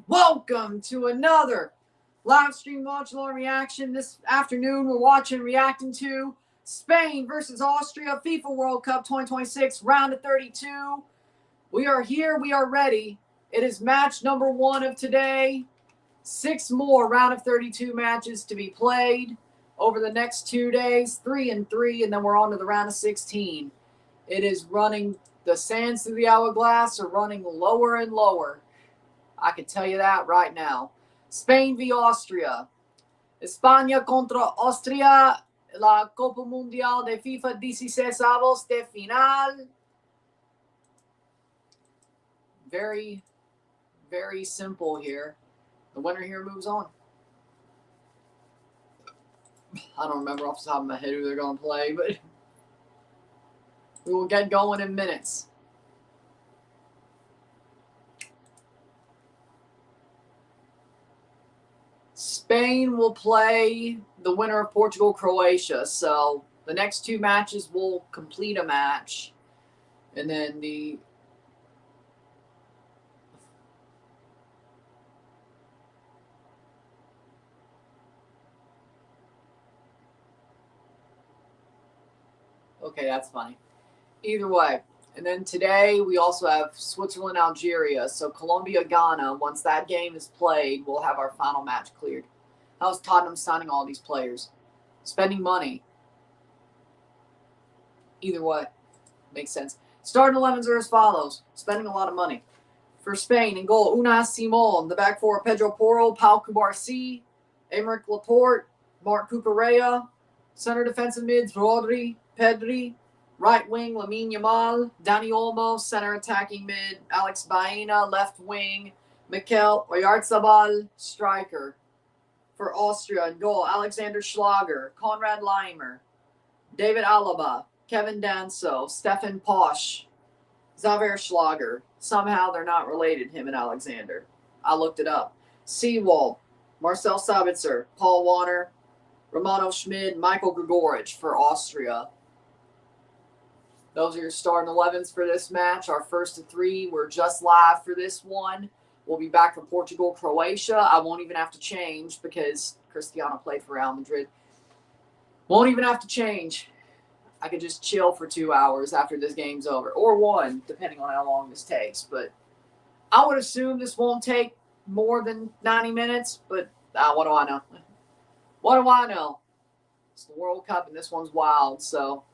Welcome to another live stream Watchalong reaction. This afternoon, we're reacting to Spain versus Austria FIFA World Cup 2026, round of 32. We are here. We are ready. It is match number 1 of today. 6 more round of 32 matches to be played over the next 2 days, 3 and 3, and then we're on to the round of 16. It is running, the sands through the hourglass are running lower and lower. I can tell you that right now. Spain v Austria. España contra Austria. La Copa Mundial de FIFA 16avos de final. Very, very simple here. The winner here moves on. I don't remember off the top of my head who they're going to play, but we will get going in minutes. Spain will play the winner of Portugal-Croatia. So the next 2 matches will complete a match. And then the okay, that's funny. Either way. And then today we also have Switzerland-Algeria. So Colombia-Ghana, once that game is played, we'll have our final match cleared. How's Tottenham signing all these players? Spending money. Either way. Makes sense. Starting 11s are as follows. Spending a lot of money. For Spain, in goal, Unai Simon. The back four, Pedro Porro, Pau Cubarsí, Aymeric Laporte, Marc Cucurella. Center defensive mids, Rodri, Pedri. Right wing, Lamine Yamal, Dani Olmo. Center attacking mid, Alex Baena. Left wing, Mikel Oyarzabal. Striker. For Austria, in goal, Alexander Schlager, Konrad Leimer, David Alaba, Kevin Danso, Stefan Posch, Xavier Schlager. Somehow they're not related, him and Alexander. I looked it up. Seawald, Marcel Sabitzer, Paul Warner, Romano Schmid, Michael Gregorich for Austria. Those are your starting 11s for this match. Our first of 3, we're just live for this one. We'll be back for Portugal, Croatia. I won't even have to change because Cristiano played for Real Madrid. Won't even have to change. I could just chill for 2 hours after this game's over. Or 1, depending on how long this takes. But I would assume this won't take more than 90 minutes. But what do I know? What do I know? It's the World Cup and this one's wild. So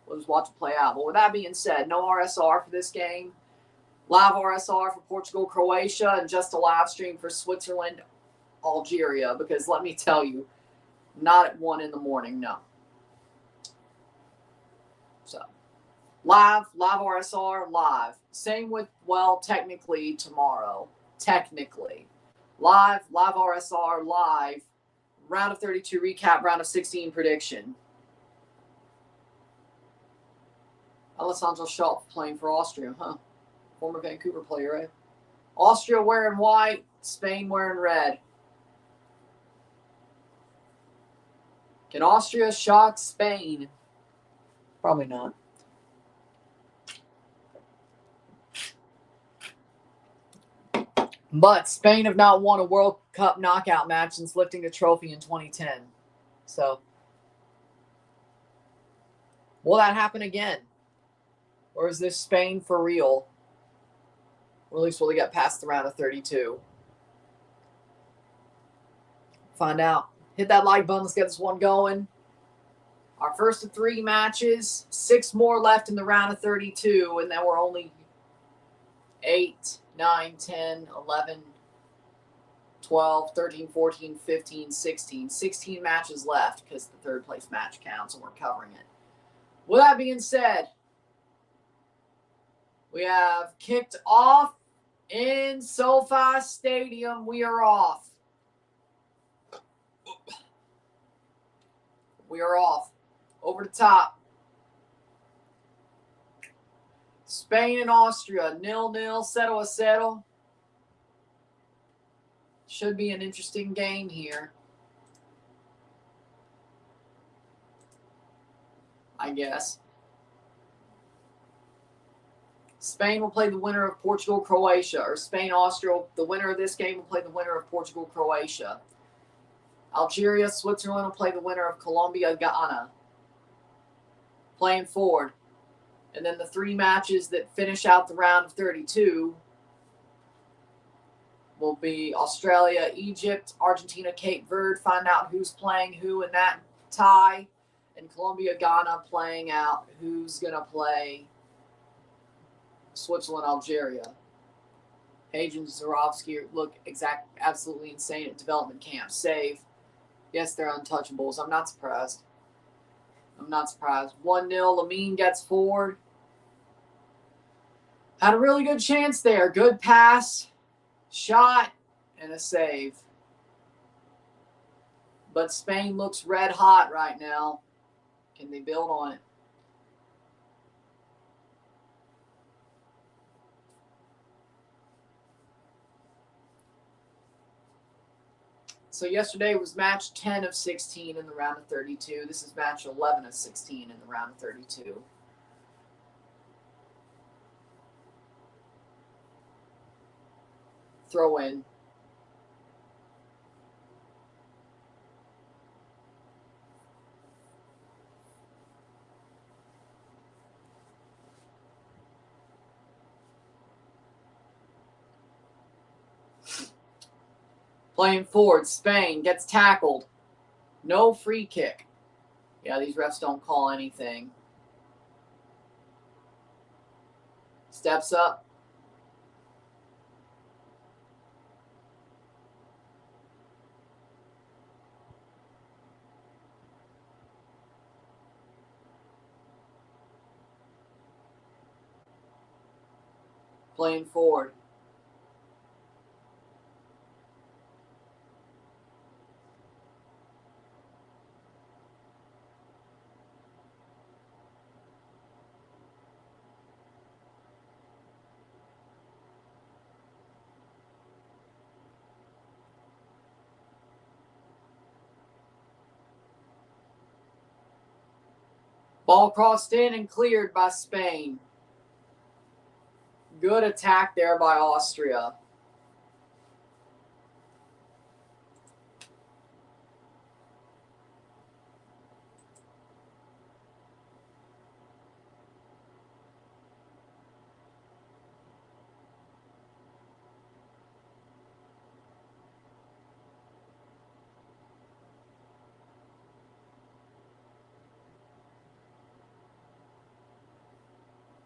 we'll just watch it play out. But with that being said, no RSR for this game. Live RSR for Portugal, Croatia, and just a live stream for Switzerland, Algeria. Because let me tell you, not at 1 in the morning, no. So, live RSR, live. Same with, well, technically tomorrow. Technically. Live RSR, live. Round of 32 recap, round of 16 prediction. Alessandro Schultz playing for Austria, huh? Former Vancouver player, right? Austria wearing white, Spain wearing red. Can Austria shock Spain? Probably not. But Spain have not won a World Cup knockout match since lifting the trophy in 2010. So, will that happen again? Or is this Spain for real? Or at least will they get past the round of 32? Find out. Hit that like button. Let's get this one going. Our first of 3 matches. 6 more left in the round of 32. And then we're only 8, 9, 10, 11, 12, 13, 14, 15, 16. 16 matches left because the 3rd place match counts and we're covering it. With that being said, we have kicked off in SoFi Stadium. We are off. We are off. Over the top. Spain and Austria, 0-0, 0-0. Should be an interesting game here. I guess. Spain will play the winner of Portugal-Croatia, or Spain-Austria. The winner of this game will play the winner of Portugal-Croatia. Algeria-Switzerland will play the winner of Colombia-Ghana. Playing forward. And then the 3 matches that finish out the round of 32 will be Australia, Egypt, Argentina, Cape Verde. Find out who's playing who in that tie. And Colombia, Ghana playing out who's going to play Switzerland, Algeria. Page and Zarovsky look absolutely insane at development camp. Save. Yes, they're untouchables. I'm not surprised. 1-0. Lamine gets forward. Had a really good chance there. Good pass, shot, and a save. But Spain looks red hot right now. Can they build on it? So yesterday was match 10 of 16 in the round of 32. This is match 11 of 16 in the round of 32. Throw in. Playing forward, Spain gets tackled. No free kick. Yeah, these refs don't call anything. Steps up. Playing forward. Ball crossed in and cleared by Spain. Good attack there by Austria.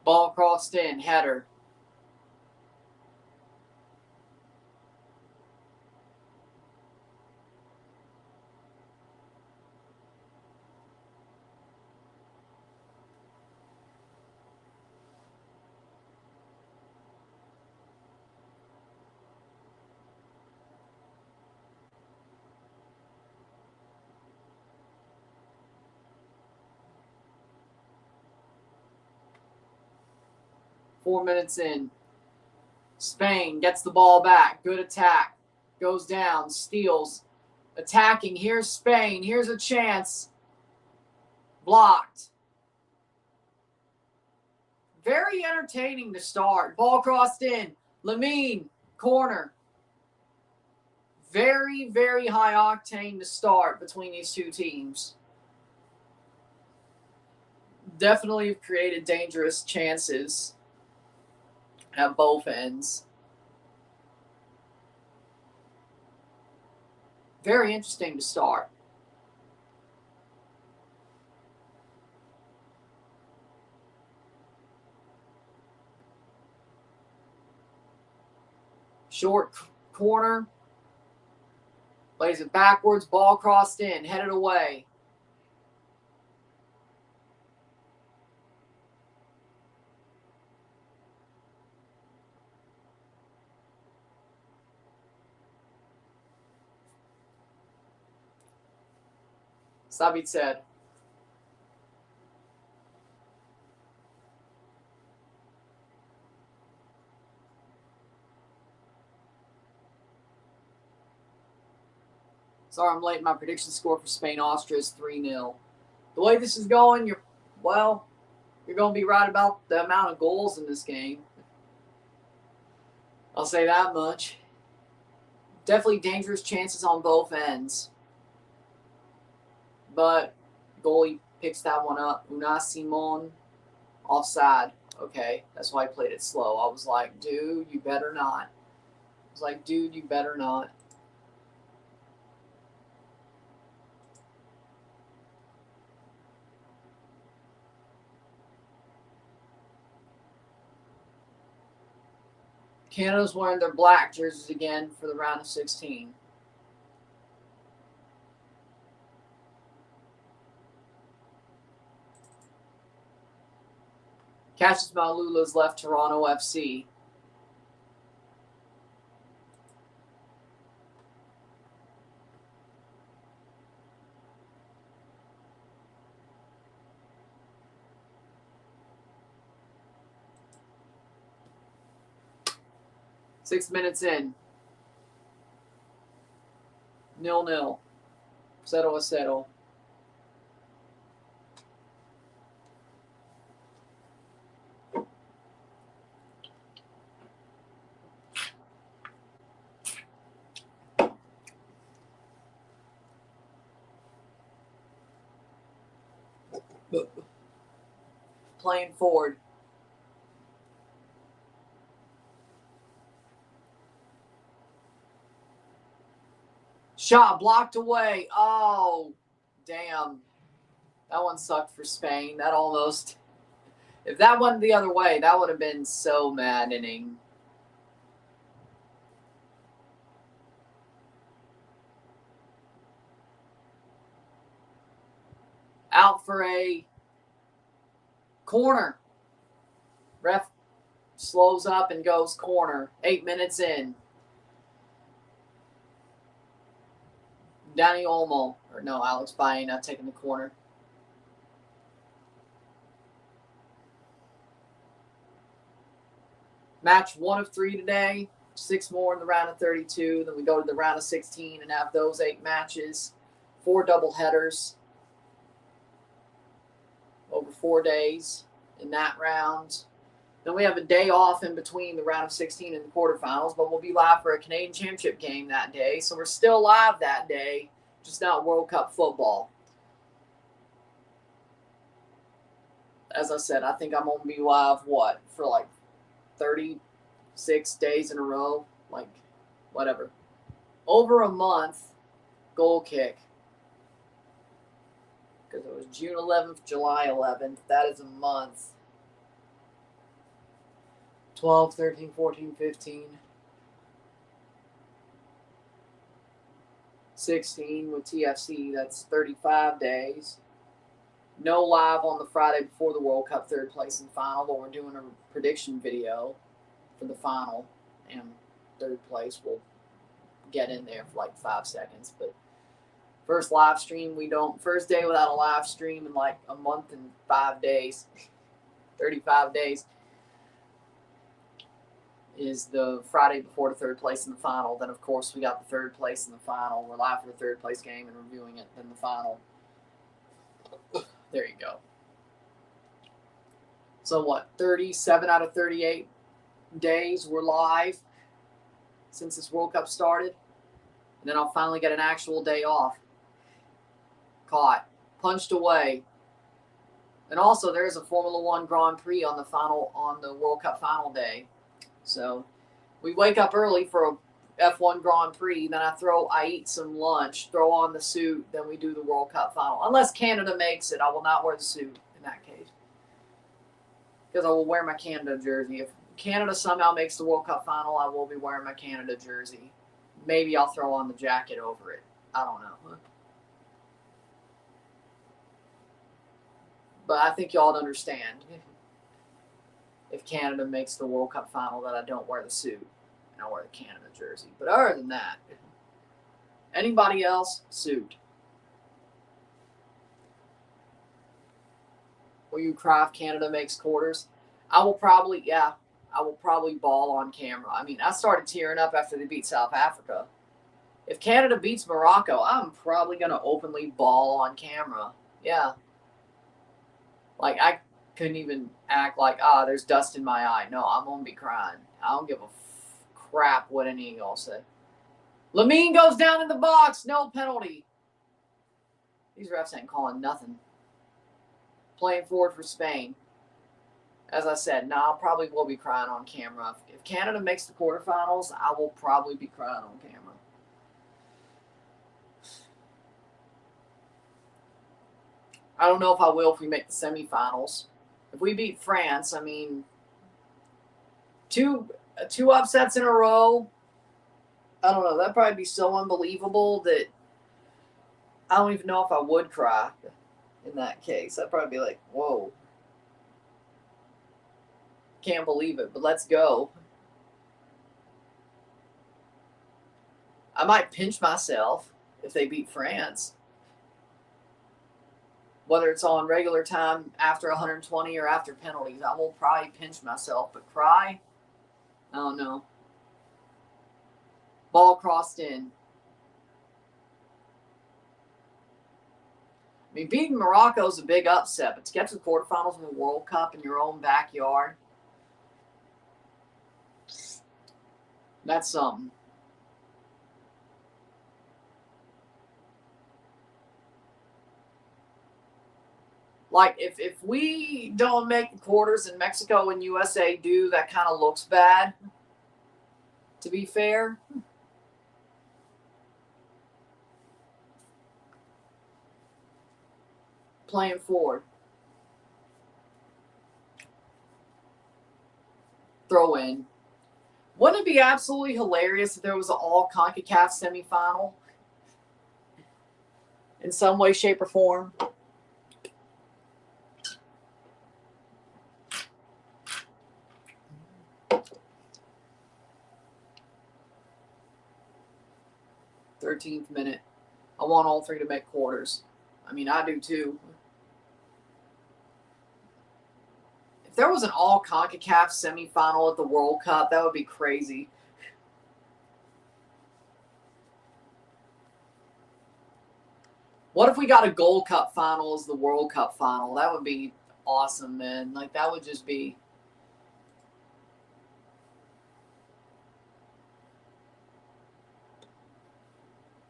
Ball crossed in, header. Four minutes in. Spain gets the ball back. Good attack. Goes down. Steals. Attacking. Here's Spain. Here's a chance. Blocked. Very entertaining to start. Ball crossed in. Lamine. Corner. Very, very high octane to start between these two teams. Definitely have created dangerous chances at both ends. Very interesting to start. Short corner. Plays it backwards. Ball crossed in. Headed away. Sabit said. Sorry I'm late. My prediction score for Spain-Austria is 3-0. The way this is going, You're going to be right about the amount of goals in this game. I'll say that much. Definitely dangerous chances on both ends. But goalie picks that one up. Una Simon, offside. Okay, that's why I played it slow. I was like, dude, you better not. Canada's wearing their black jerseys again for the round of 16. Cassius Malula's left Toronto FC. Six minutes in. 0-0. 0-0. Playing forward. Shot blocked away. Oh, damn. That one sucked for Spain. That almost... If that went the other way, that would have been so maddening. Out for a corner. Ref slows up and goes corner. 8 minutes in. Danny Olmo. Or no, Alex Baena taking the corner. Match 1 of 3 today. 6 more in the round of 32. Then we go to the round of 16 and have those 8 matches. 4 double headers over 4 days in that round. Then we have a day off in between the round of 16 and the quarterfinals, but we'll be live for a Canadian Championship game that day. So we're still live that day, just not World Cup football. As I said, I think I'm going to be live, for like 36 days in a row? Like, whatever. Over a month, goal kick. Because it was June 11th, July 11th. That is a month. 12, 13, 14, 15. 16 with TFC. That's 35 days. No live on the Friday before the World Cup third place and final, but we're doing a prediction video for the final. And third place will get in there for like 5 seconds. But first live stream, first day without a live stream in like a month and 5 days. 35 days. Is the Friday before the third place in the final. Then, of course, we got the third place in the final. We're live for the third place game and reviewing it in the final. There you go. So, 37 out of 38 days we're live since this World Cup started. And then I'll finally get an actual day off. Caught. Punched away. And also, there's a Formula One Grand Prix on the World Cup final day. So we wake up early for a F1 Grand Prix, then I eat some lunch, throw on the suit, then we do the World Cup final. Unless Canada makes it, I will not wear the suit in that case. Because I will wear my Canada jersey. If Canada somehow makes the World Cup final, I will be wearing my Canada jersey. Maybe I'll throw on the jacket over it. I don't know. But I think y'all understand. If Canada makes the World Cup final, that I don't wear the suit and I wear the Canada jersey. But other than that, anybody else, suit. Will you cry if Canada makes quarters? I will probably bawl on camera. I mean, I started tearing up after they beat South Africa. If Canada beats Morocco, I'm probably going to openly bawl on camera. Yeah. Like, couldn't even act like, there's dust in my eye. No, I'm going to be crying. I don't give a crap what any of y'all say. Lamine goes down in the box. No penalty. These refs ain't calling nothing. Playing forward for Spain. As I said, I probably will be crying on camera. If Canada makes the quarterfinals, I will probably be crying on camera. I don't know if I will if we make the semifinals. If we beat France, I mean, two upsets in a row. I don't know. That'd probably be so unbelievable that I don't even know if I would cry in that case. I'd probably be like, whoa. Can't believe it, but let's go. I might pinch myself if they beat France. Whether it's on regular time after 120 or after penalties, I will probably pinch myself. But cry? I don't know. Ball crossed in. I mean, beating Morocco is a big upset, but to get to the quarterfinals in the World Cup in your own backyard, that's something. Like, if we don't make the quarters and Mexico and USA do, that kind of looks bad, to be fair. Playing forward. Throw in. Wouldn't it be absolutely hilarious if there was an all-CONCACAF semifinal? In some way, shape, or form? '13th minute. I want all three to make quarters. I mean, I do too. If there was an all-CONCACAF semifinal at the World Cup, that would be crazy. What if we got a Gold Cup final as the World Cup final? That would be awesome, man. Like, that would just be...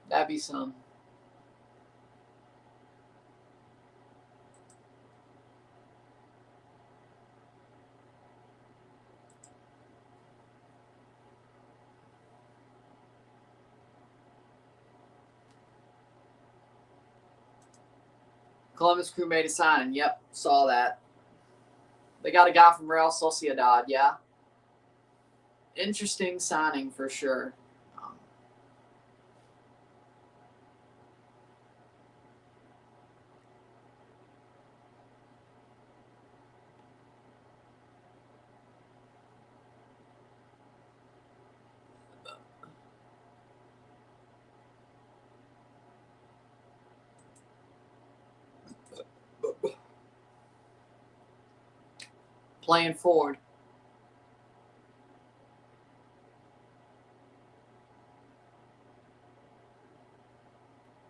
That'd be some... Columbus Crew made a signing. Yep, saw that. They got a guy from Real Sociedad, yeah. Interesting signing for sure. Playing forward.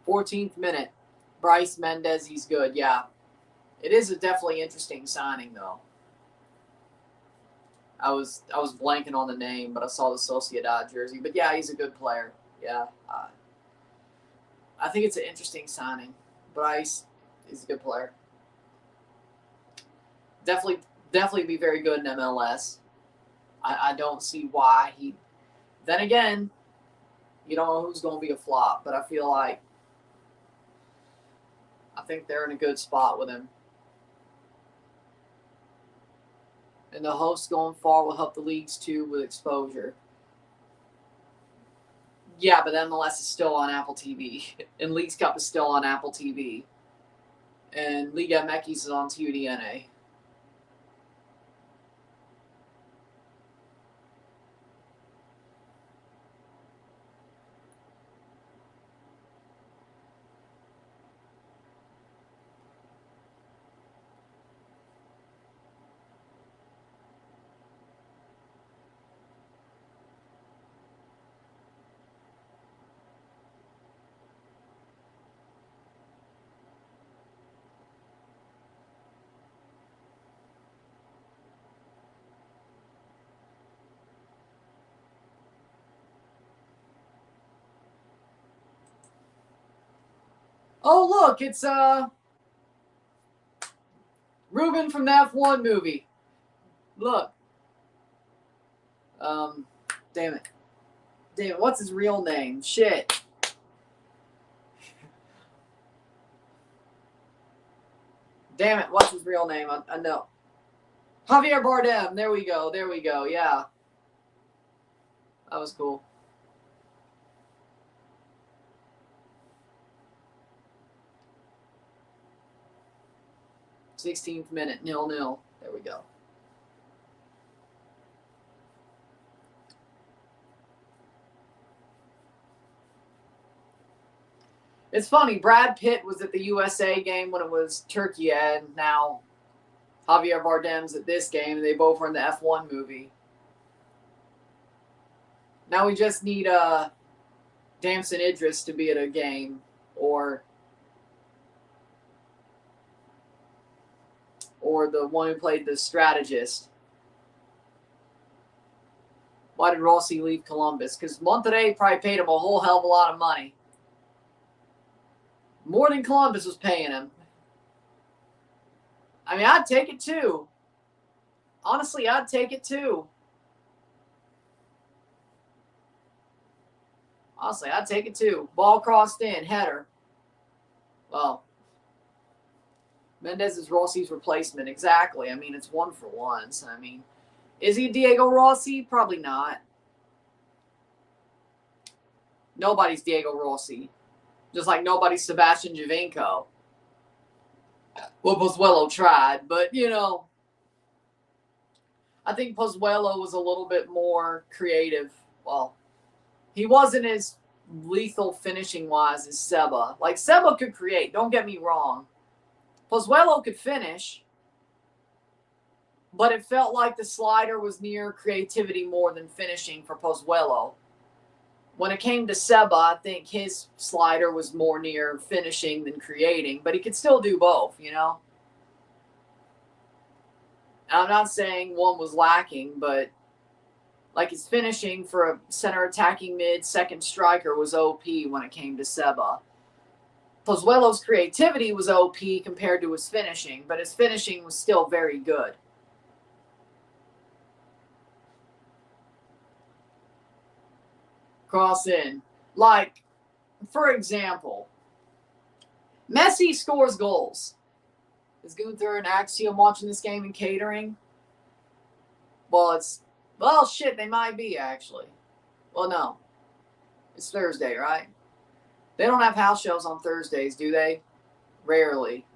'14th minute. Bryce Mendez, he's good. Yeah. It is a definitely interesting signing, though. I was blanking on the name, but I saw the Sociedad jersey. But yeah, he's a good player. Yeah. I think it's an interesting signing. Bryce, he's a good player. Definitely be very good in MLS. I don't see why he... Then again, you don't know who's going to be a flop, but I feel like I think they're in a good spot with him. And the hosts going far will help the leagues too with exposure. Yeah, but MLS is still on Apple TV. And Leagues Cup is still on Apple TV. And Liga MX is on TUDNA. Oh, look, it's Ruben from the F1 movie. Look. Damn it. Damn it, what's his real name? Shit. Damn it, what's his real name? I know. Javier Bardem. There we go. There we go. Yeah. That was cool. '16th minute, 0-0. There we go. It's funny, Brad Pitt was at the USA game when it was Turkey, and now Javier Bardem's at this game, and they both were in the F1 movie. Now we just need Damson Idris to be at a game, or the one who played the strategist. Why did Rossi leave Columbus? Because Monterrey probably paid him a whole hell of a lot of money. More than Columbus was paying him. I mean, I'd take it too. Honestly, I'd take it too. Honestly, I'd take it too. Ball crossed in, header. Well, Mendez is Rossi's replacement. Exactly. I mean, it's 1-for-1. So, I mean, is he Diego Rossi? Probably not. Nobody's Diego Rossi. Just like nobody's Sebastian Giovinco. Well, Pozuelo tried, but, you know, I think Pozuelo was a little bit more creative. Well, he wasn't as lethal finishing-wise as Seba. Like, Seba could create, don't get me wrong. Pozuelo could finish, but it felt like the slider was near creativity more than finishing for Pozuelo. When it came to Seba, I think his slider was more near finishing than creating, but he could still do both, you know? And I'm not saying one was lacking, but like his finishing for a center attacking mid second striker was OP when it came to Seba. Pozuelo's creativity was OP compared to his finishing, but his finishing was still very good. Cross in. Like, for example, Messi scores goals. Is Gunther and Axiom watching this game and catering? Well, shit, they might be, actually. Well, no. It's Thursday, right? They don't have house shows on Thursdays, do they? Rarely.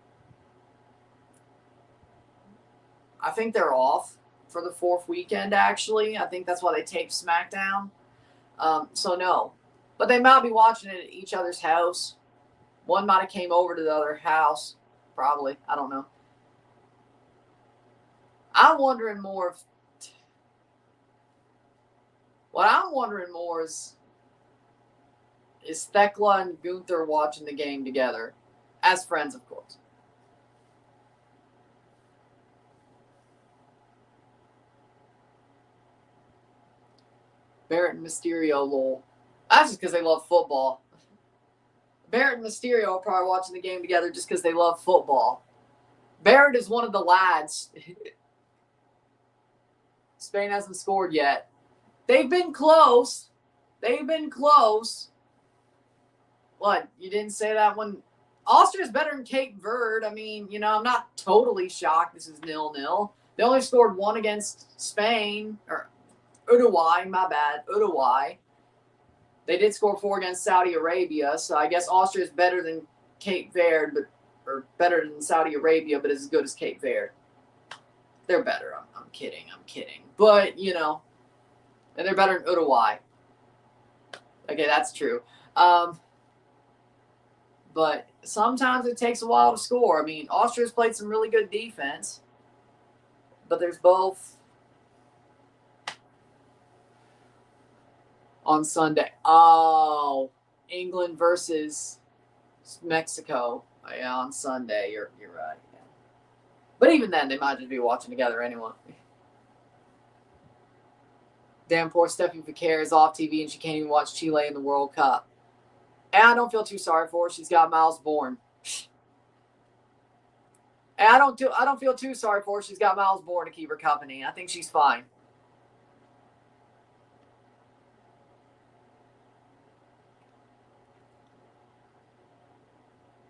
I think they're off for the fourth weekend, actually. I think that's why they taped SmackDown. So, no. But they might be watching it at each other's house. One might have came over to the other house. Probably. I don't know. I'm wondering more if... What I'm wondering more is Thekla and Gunther watching the game together. As friends, of course. Barrett and Mysterio, lol. That's just because they love football. Barrett and Mysterio are probably watching the game together just because they love football. Barrett is one of the lads. Spain hasn't scored yet. They've been close. They've been close. What? You didn't say that one? Austria's better than Cape Verde. I mean, you know, I'm not totally shocked this is 0-0. They only scored one against Spain. Or Uruguay, my bad. Uruguay. They did score 4 against Saudi Arabia, so I guess Austria is better than Cape Verde, or better than Saudi Arabia, but as good as Cape Verde. They're better. I'm kidding. But, you know, and they're better than Uruguay. Okay, that's true. But sometimes it takes a while to score. I mean, Austria's played some really good defense, but there's both on Sunday. Oh, England versus Mexico. Oh, yeah, on Sunday. You're right. Yeah. But even then, they might just be watching together anyway. Damn, poor Steffi Vicaire is off TV and she can't even watch Chile in the World Cup. And I don't feel too sorry for her. She's got Miles Bourne. And I don't feel too sorry for her. She's got Miles Bourne to keep her company. I think she's fine.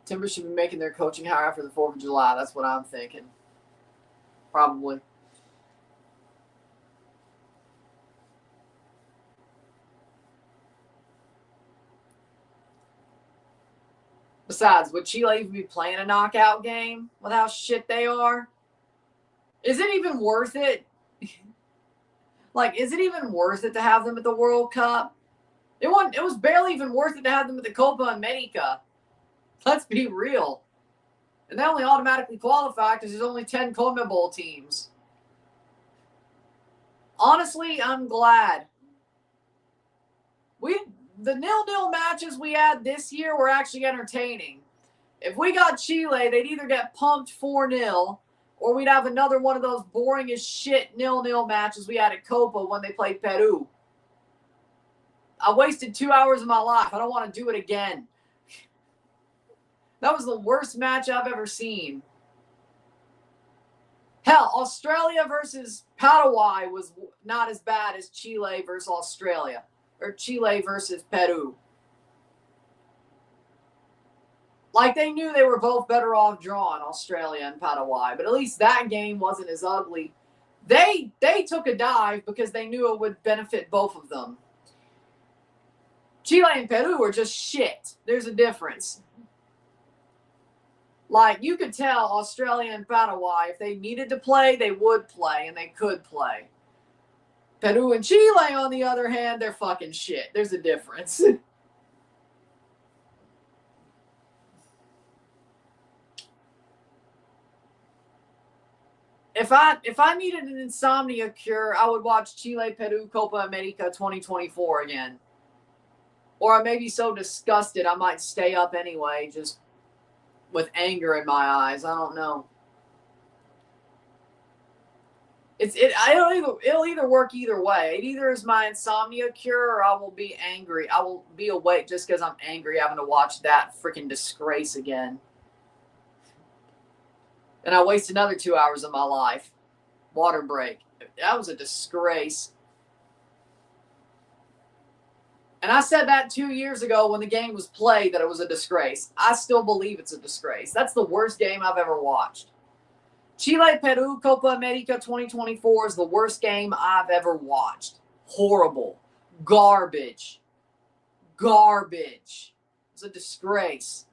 Timbers should be making their coaching hire after the 4th of July. That's what I'm thinking. Probably. Besides, would Chile even be playing a knockout game with how shit they are? Is it even worth it? Like, is it even worth it to have them at the World Cup? It was barely even worth it to have them at the Copa America. Let's be real. And they only automatically qualify because there's only 10 CONMEBOL teams. Honestly, I'm glad. The 0-0 matches we had this year were actually entertaining. If we got Chile, they'd either get pumped 4-0, or we'd have another one of those boring as shit 0-0 matches we had at Copa when they played Peru. I wasted 2 hours of my life. I don't want to do it again. That was the worst match I've ever seen. Hell, Australia versus Paraguay was not as bad as Chile versus Australia. Or Chile versus Peru. Like, they knew they were both better off drawing, Australia and Paraguay. But at least that game wasn't as ugly. They took a dive because they knew it would benefit both of them. Chile and Peru were just shit. There's a difference. Like, you could tell Australia and Paraguay, if they needed to play, they would play, and they could play. Peru and Chile, on the other hand, they're fucking shit. There's a difference. If I needed an insomnia cure, I would watch Chile, Peru, Copa America 2024 again. Or I may be so disgusted I might stay up anyway, just with anger in my eyes. I don't know. It'll either work either way. It either is my insomnia cure or I will be angry. I will be awake just because I'm angry having to watch that freaking disgrace again. And I waste another 2 hours of my life. Water break. That was a disgrace. And I said that 2 years ago when the game was played that it was a disgrace. I still believe it's a disgrace. That's the worst game I've ever watched. Chile, Peru, Copa America 2024 is the worst game I've ever watched. Horrible. Garbage. Garbage. It's a disgrace.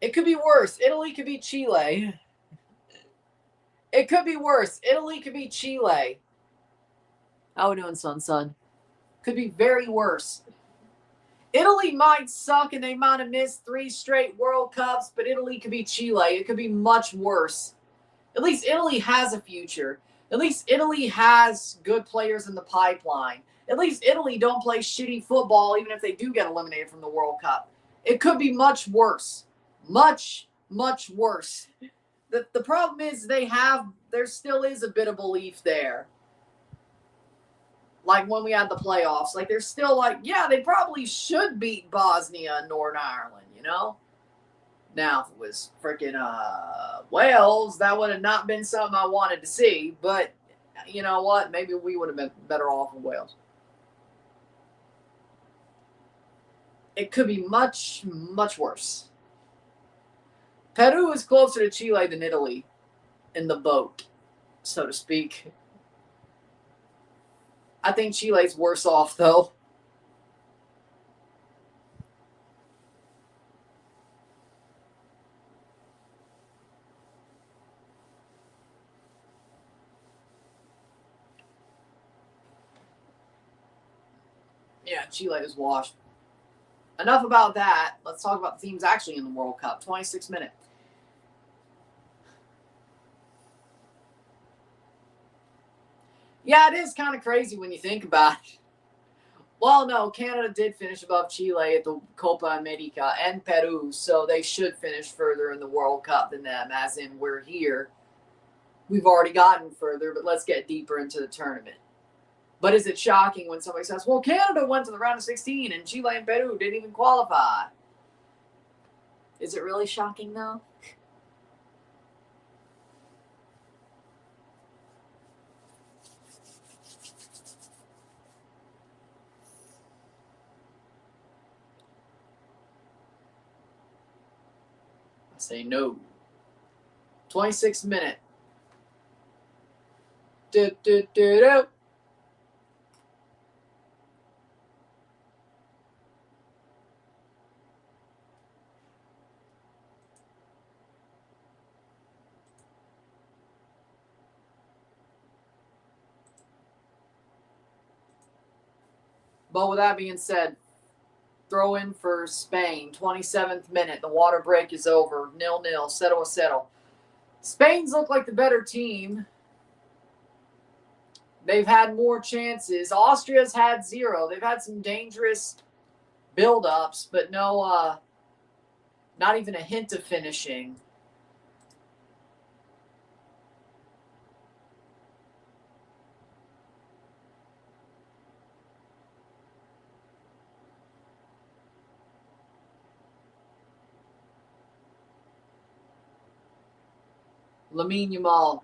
It could be worse. Italy could beat Chile. It could be worse. Italy could beat Chile. How we doing, son? Could be very worse. Italy might suck and they might have missed 3 straight World Cups, but Italy could beat Chile. It could be much worse. At least Italy has a future. At least Italy has good players in the pipeline. At least Italy don't play shitty football even if they do get eliminated from the World Cup. It could be much worse. Much, much worse. The problem is there still is a bit of belief there. Like when we had the playoffs. Like, they're still like, yeah, they probably should beat Bosnia and Northern Ireland, you know? Now, if it was freaking Wales, that would have not been something I wanted to see. But you know what? Maybe we would have been better off in Wales. It could be much, much worse. Peru is closer to Chile than Italy in the boat, so to speak. I think Chile's worse off, though. Yeah, Chile is washed. Enough about that. Let's talk about the teams actually in the World Cup. 26 minutes. Yeah, it is kind of crazy when you think about it. Well, no, Canada did finish above Chile at the Copa America and Peru, so they should finish further in the World Cup than them, as in we're here. We've already gotten further, but let's get deeper into the tournament. But is it shocking when somebody says, well, Canada went to the round of 16 and Chile and Peru didn't even qualify? Is it really shocking, though? I say no. 26th minute. Do. But with that being said, throw in for Spain. 27th minute. The water break is over. 0-0. Settle. Spain's look like the better team. They've had more chances. Austria's had 0. They've had some dangerous build-ups, but no, not even a hint of finishing. Lamine Yamal.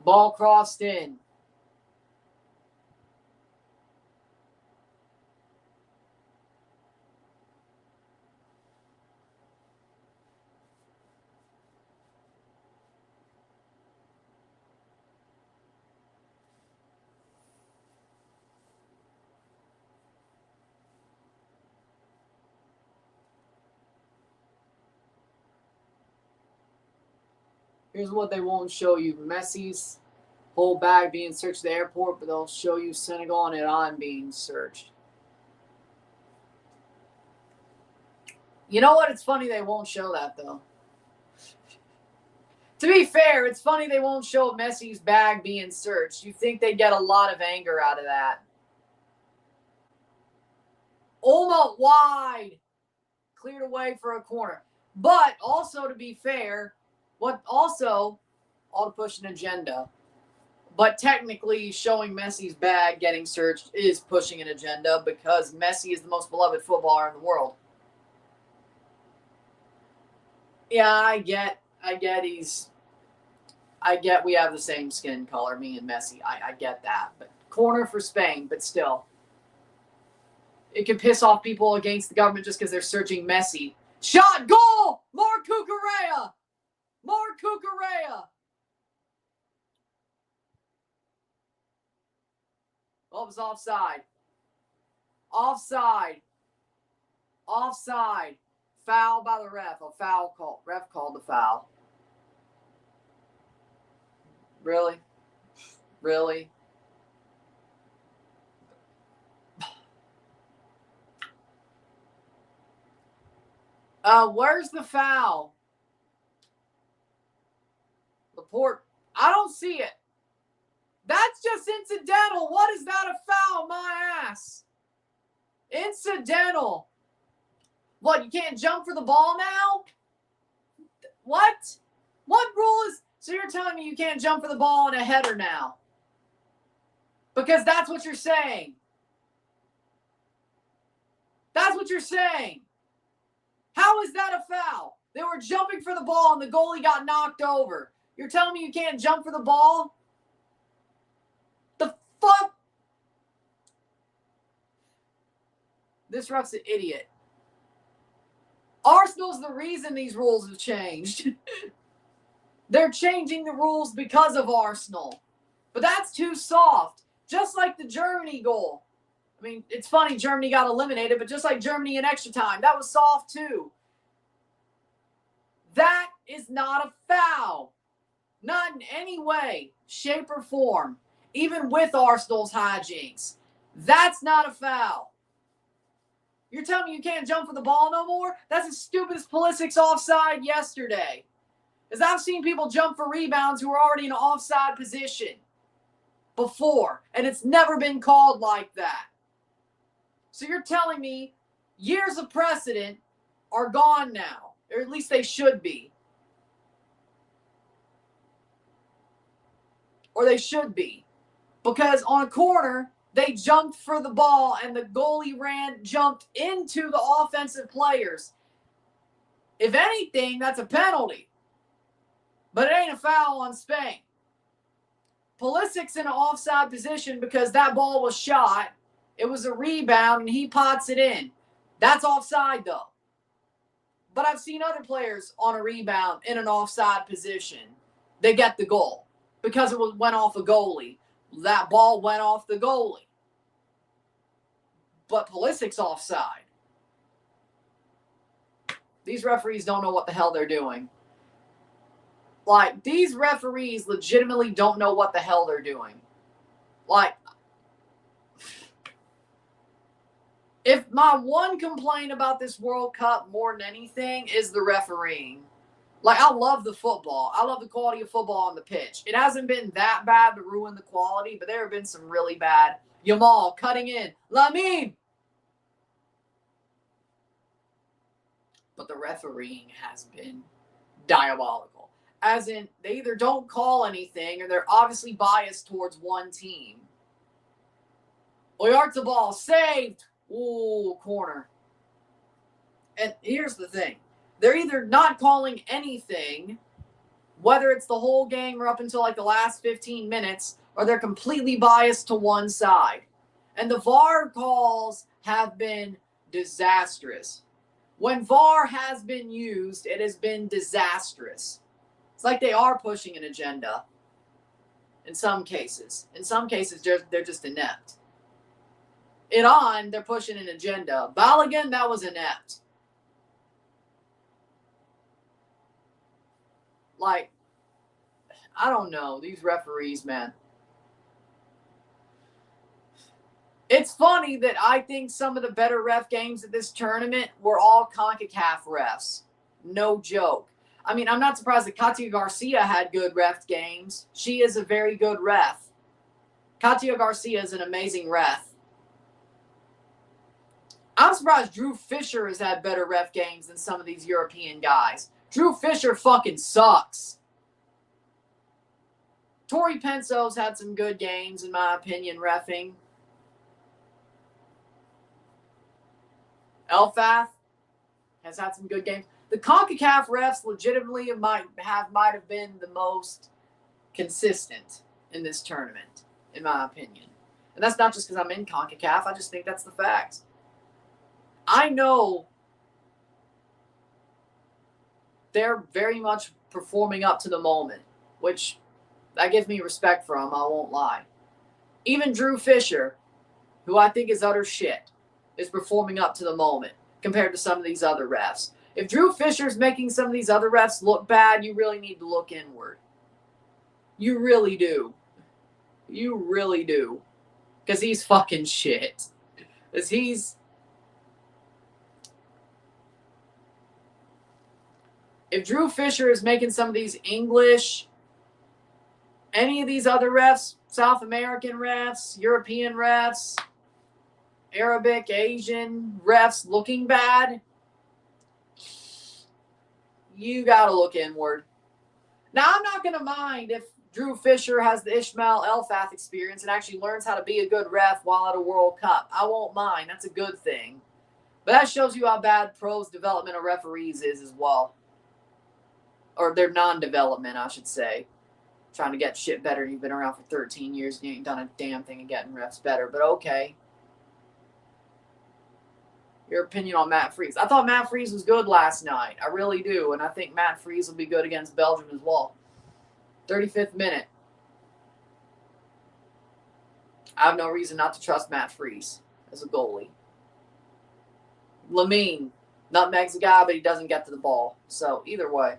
Ball crossed in. Here's what they won't show you. Messi's whole bag being searched at the airport, but they'll show you Senegal and Iran being searched. You know what? It's funny they won't show that, though. To be fair, it's funny they won't show Messi's bag being searched. You think they'd get a lot of anger out of that. Almost wide. Cleared away for a corner. But also, to be fair, all to push an agenda. But technically, showing Messi's bag getting searched is pushing an agenda because Messi is the most beloved footballer in the world. Yeah, I get we have the same skin color, me and Messi. I get that. But corner for Spain, but still. It can piss off people against the government just because they're searching Messi. Shot, goal! More Cucurella! Oh, it was offside. Foul by the ref. A foul call. Ref called the foul. Really? Where's the foul? Laporte. I don't see it. That's just incidental. What is that a foul? My ass. Incidental. What, you can't jump for the ball now? What? What rule is... So you're telling me you can't jump for the ball in a header now? Because that's what you're saying. That's what you're saying. How is that a foul? They were jumping for the ball and the goalie got knocked over. You're telling me you can't jump for the ball? The fuck? This ref's an idiot. Arsenal's the reason these rules have changed. They're changing the rules because of Arsenal. But that's too soft. Just like the Germany goal. I mean, it's funny Germany got eliminated, but just like Germany in extra time, that was soft too. That is not a foul. Not in any way, shape, or form. Even with Arsenal's hijinks. That's not a foul. You're telling me you can't jump for the ball no more? That's as stupid as Pulisic's offside yesterday. is I've seen people jump for rebounds who are already in an offside position before, and it's never been called like that. So you're telling me years of precedent are gone now, or at least they should be. Or they should be. Because on a corner, they jumped for the ball and the goalie jumped into the offensive players. If anything, that's a penalty. But it ain't a foul on Spain. Pulisic's in an offside position because that ball was shot. It was a rebound and he pots it in. That's offside though. But I've seen other players on a rebound in an offside position. They get the goal because it went off a goalie. That ball went off the goalie. But Pulisic's offside. These referees don't know what the hell they're doing. Like, these referees legitimately don't know what the hell they're doing. Like, if my one complaint about this World Cup more than anything is the refereeing. Like, I love the football. I love the quality of football on the pitch. It hasn't been that bad to ruin the quality, but there have been some really bad. Yamal cutting in. Lamine! But the refereeing has been diabolical. As in, they either don't call anything or they're obviously biased towards one team. Oyarzabal saved. Ooh, corner. And here's the thing. They're either not calling anything, whether it's the whole game or up until like the last 15 minutes, or they're completely biased to one side. And the VAR calls have been disastrous. When VAR has been used, it has been disastrous. It's like they are pushing an agenda in some cases. In some cases, they're just inept. Iran, they're pushing an agenda. Balogun, that was inept. Like, I don't know. These referees, man. It's funny that I think some of the better ref games at this tournament were all CONCACAF refs. No joke. I mean, I'm not surprised that Katia Garcia had good ref games. She is a very good ref. Katia Garcia is an amazing ref. I'm surprised Drew Fisher has had better ref games than some of these European guys. Drew Fisher fucking sucks. Tori Penso's had some good games, in my opinion, reffing. Elfath has had some good games. The CONCACAF refs legitimately might have been the most consistent in this tournament, in my opinion. And that's not just because I'm in CONCACAF. I just think that's the facts. I know they're very much performing up to the moment, which that gives me respect for them, I won't lie. Even Drew Fisher, who I think is utter shit, is performing up to the moment compared to some of these other refs. If Drew Fisher's making some of these other refs look bad, you really need to look inward. You really do. You really do. Because he's fucking shit. Because if Drew Fisher is making some of these English, any of these other refs, South American refs, European refs, Arabic, Asian refs looking bad, you got to look inward. Now, I'm not going to mind if Drew Fisher has the Ismail Elfath experience and actually learns how to be a good ref while at a World Cup. I won't mind. That's a good thing. But that shows you how bad pros' development of referees is as well. Or their non-development, I should say. Trying to get shit better. You've been around for 13 years and you ain't done a damn thing in getting refs better. But okay. Your opinion on Matt Freese. I thought Matt Freese was good last night. I really do. And I think Matt Freese will be good against Belgium as well. 35th minute. I have no reason not to trust Matt Freese as a goalie. Lamine nutmegs the guy, but he doesn't get to the ball. So either way.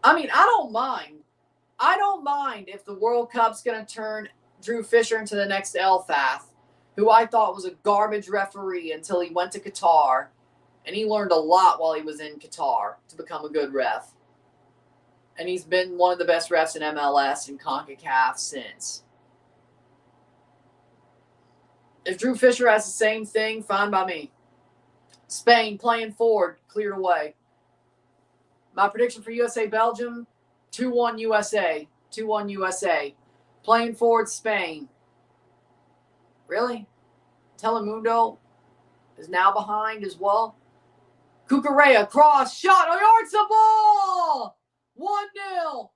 I mean, I don't mind. I don't mind if the World Cup's going to turn Drew Fisher into the next Elfath, who I thought was a garbage referee until he went to Qatar, and he learned a lot while he was in Qatar to become a good ref. And he's been one of the best refs in MLS and CONCACAF since. If Drew Fisher has the same thing, fine by me. Spain playing forward, cleared away. My prediction for USA-Belgium, 2-1 USA. 2-1 USA. Playing forward, Spain. Really? Telemundo is now behind as well. Cucurella, cross, shot, Oyarzabal! 1-0.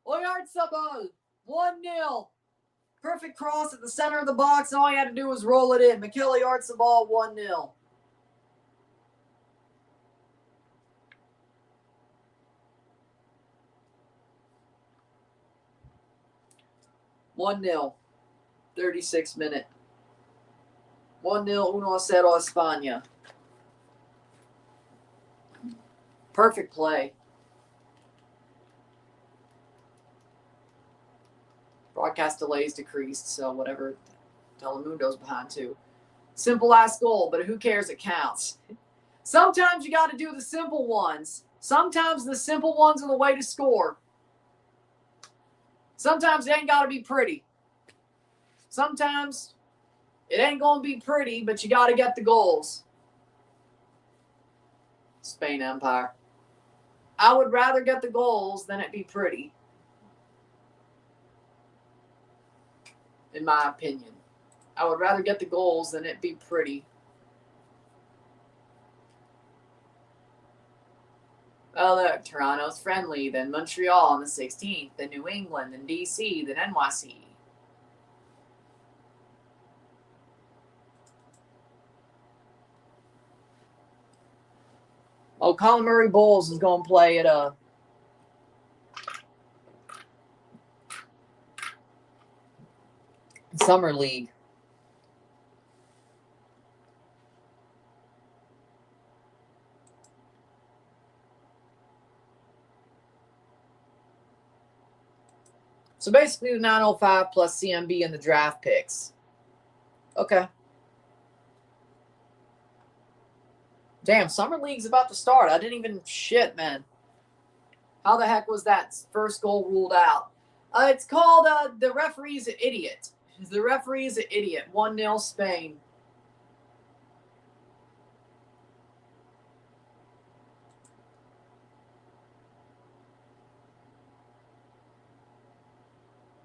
Oyarzabal, 1-0. Perfect cross at the center of the box, and all he had to do was roll it in. Mikel Oyarzabal, 1-0. One 0, 36 minute. 1-0, 1-0 España. Perfect play. Broadcast delays decreased, so whatever. Telemundo's behind too. Simple last goal, but who cares? It counts. Sometimes you got to do the simple ones. Sometimes the simple ones are the way to score. Sometimes it ain't got to be pretty. Sometimes it ain't going to be pretty, but you got to get the goals. Spain Empire. I would rather get the goals than it be pretty. In my opinion. I would rather get the goals than it be pretty. Oh, look, Toronto's friendly, then Montreal on the 16th, then New England, then DC, then NYC. Oh, Colin Murray Bulls is going to play at a Summer League. So basically the 905 plus CMB and the draft picks. Okay. Damn, Summer League's about to start. I didn't even... Shit, man. How the heck was that first goal ruled out? It's called the referee's an idiot. The referee's an idiot. 1-0 Spain.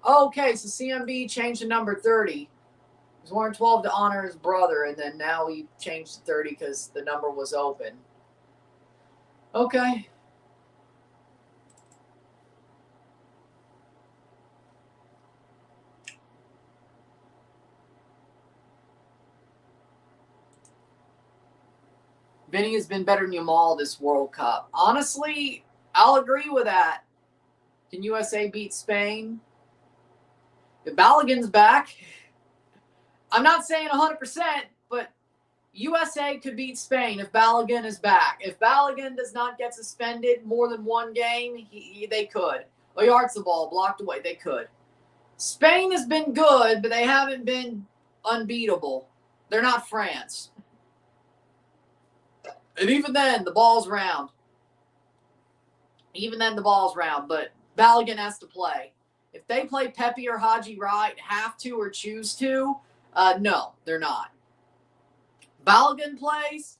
Okay, so CMB changed to number 30. He was wearing 12 to honor his brother, and then now he changed to 30 because the number was open. Okay. Vinny has been better than Yamal this World Cup. Honestly, I'll agree with that. Can USA beat Spain? If Balogun's back, I'm not saying 100%, but USA could beat Spain if Balogun is back. If Balogun does not get suspended more than one game, they could. Oyarzabal blocked away. They could. Spain has been good, but they haven't been unbeatable. They're not France. And even then, the ball's round. Even then, the ball's round, but Balogun has to play. If they play Pepe or Haji Wright, have to or choose to, no, they're not. Balogun plays,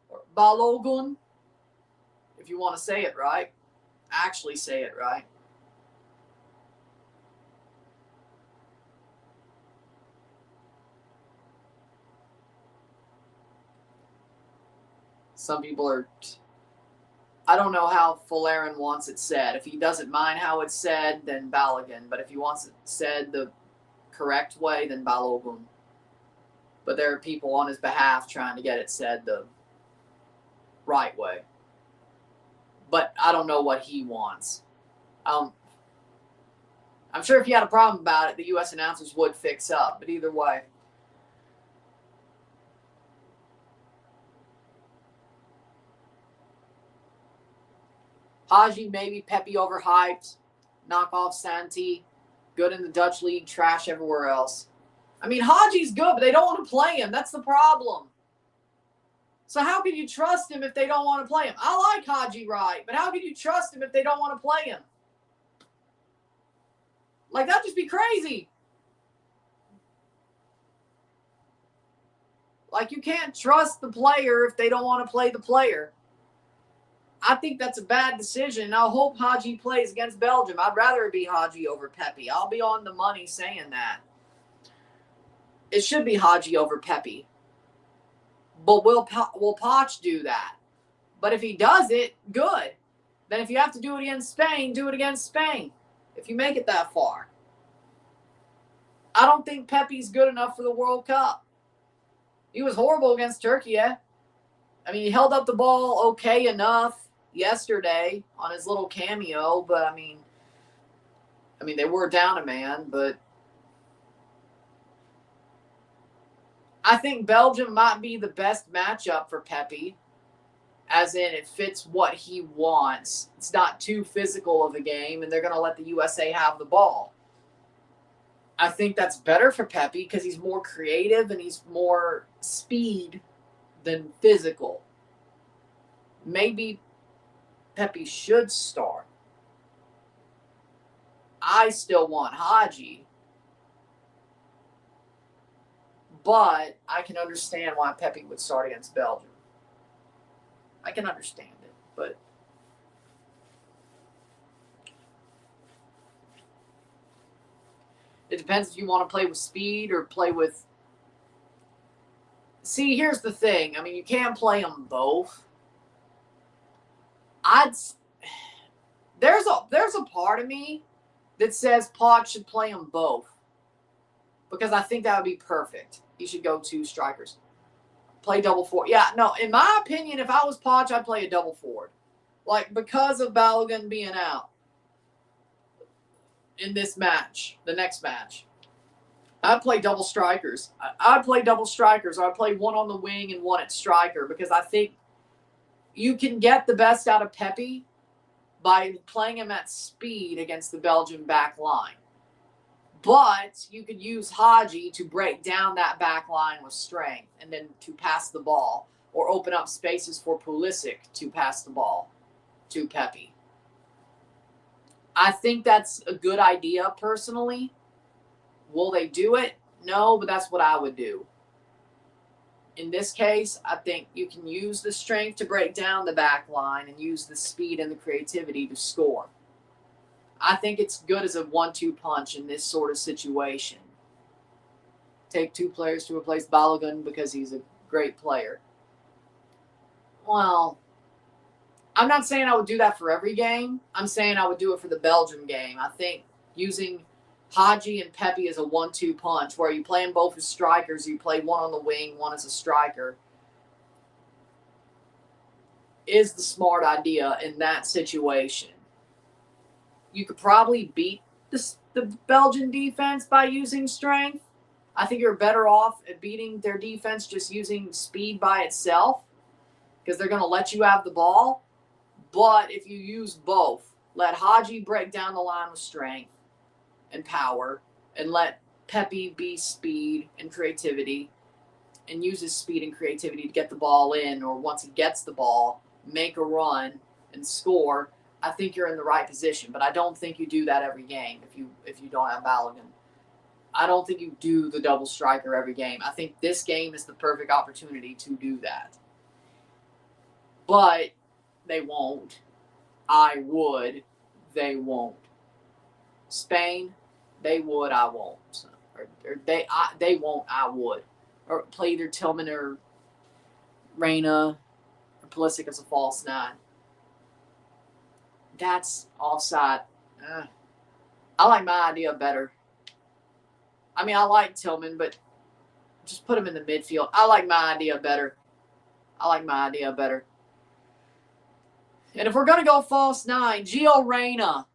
or Balogun, if you want to say it right. Actually say it right. Some people are... I don't know how Fullerin wants it said. If he doesn't mind how it's said, then Balogun. But if he wants it said the correct way, then Balogun. But there are people on his behalf trying to get it said the right way. But I don't know what he wants. I'm sure if he had a problem about it, the U.S. announcers would fix up. But either way. Haji, maybe Pepe overhyped. Knock off Santi. Good in the Dutch league. Trash everywhere else. I mean, Haji's good, but they don't want to play him. That's the problem. So how can you trust him if they don't want to play him? I like Haji Wright, but how can you trust him if they don't want to play him? Like, that'd just be crazy. Like, you can't trust the player if they don't want to play the player. I think that's a bad decision. I hope Haji plays against Belgium. I'd rather it be Haji over Pepe. I'll be on the money saying that. It should be Haji over Pepe. But will Poch do that? But if he does it, good. Then if you have to do it against Spain, do it against Spain. If you make it that far. I don't think Pepe's good enough for the World Cup. He was horrible against Turkey, yeah. I mean, he held up the ball okay enough yesterday on his little cameo, but I mean, they were down a man, but I think Belgium might be the best matchup for Pepe, as in it fits what he wants. It's not too physical of a game, and they're going to let the USA have the ball. I think that's better for Pepe because he's more creative and he's more speed than physical. Maybe Pepe should start. I still want Haji. But I can understand why Pepe would start against Belgium. I can understand it, but it depends if you want to play with speed or play with... See, here's the thing. I mean, you can't play them both. There's a part of me that says Poch should play them both. Because I think that would be perfect. He should go 2 strikers. Play double forward. Yeah, no, in my opinion, if I was Poch, I'd play a double forward. Like, because of Balogun being out in this match, the next match. I'd play double strikers. I'd play double strikers, or I'd play one on the wing and one at striker, because I think you can get the best out of Pepe by playing him at speed against the Belgian back line. But you could use Haji to break down that back line with strength and then to pass the ball or open up spaces for Pulisic to pass the ball to Pepe. I think that's a good idea personally. Will they do it? No, but that's what I would do. In this case, I think you can use the strength to break down the back line and use the speed and the creativity to score. I think it's good as a 1-2 punch in this sort of situation. Take 2 players to replace Balogun because he's a great player. Well, I'm not saying I would do that for every game. I'm saying I would do it for the Belgium game. I think using Haji and Pepe as a 1-2 punch, where you play them both as strikers, you play one on the wing, one as a striker, is the smart idea in that situation. You could probably beat the Belgian defense by using strength. I think you're better off at beating their defense just using speed by itself, because they're going to let you have the ball. But if you use both, let Haji break down the line with strength and power, and let Pepe be speed and creativity, and use his speed and creativity to get the ball in, or once he gets the ball, make a run and score, I think you're in the right position. But I don't think you do that every game if you don't have Balogun. I don't think you do the double striker every game. I think this game is the perfect opportunity to do that. But they won't. I would. They won't. Spain, they would. I won't. Or they won't. I would. Or play either Tillman or Reina or Pulisic as a false 9. That's offside. I like my idea better. I mean, I like Tillman, but just put him in the midfield. I like my idea better. And if we're going to go false 9, Gio Reyna.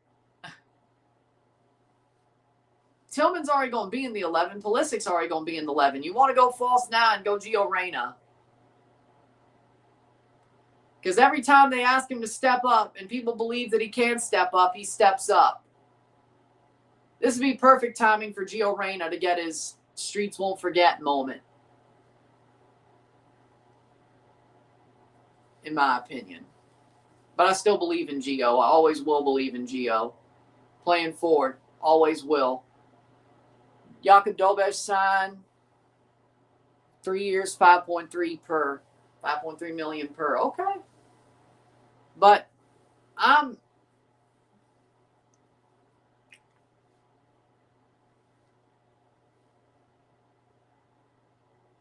Tillman's already going to be in the 11. Pulisic's already going to be in the 11. You want to go false 9, go Gio Reyna. Because every time they ask him to step up and people believe that he can step up, he steps up. This would be perfect timing for Gio Reyna to get his Streets Won't Forget moment. in my opinion. But I still believe in Gio. I always will believe in Gio. Playing forward, always will. Jakub Dobeš signed 3 years, 5.3 million per. Okay. But I'm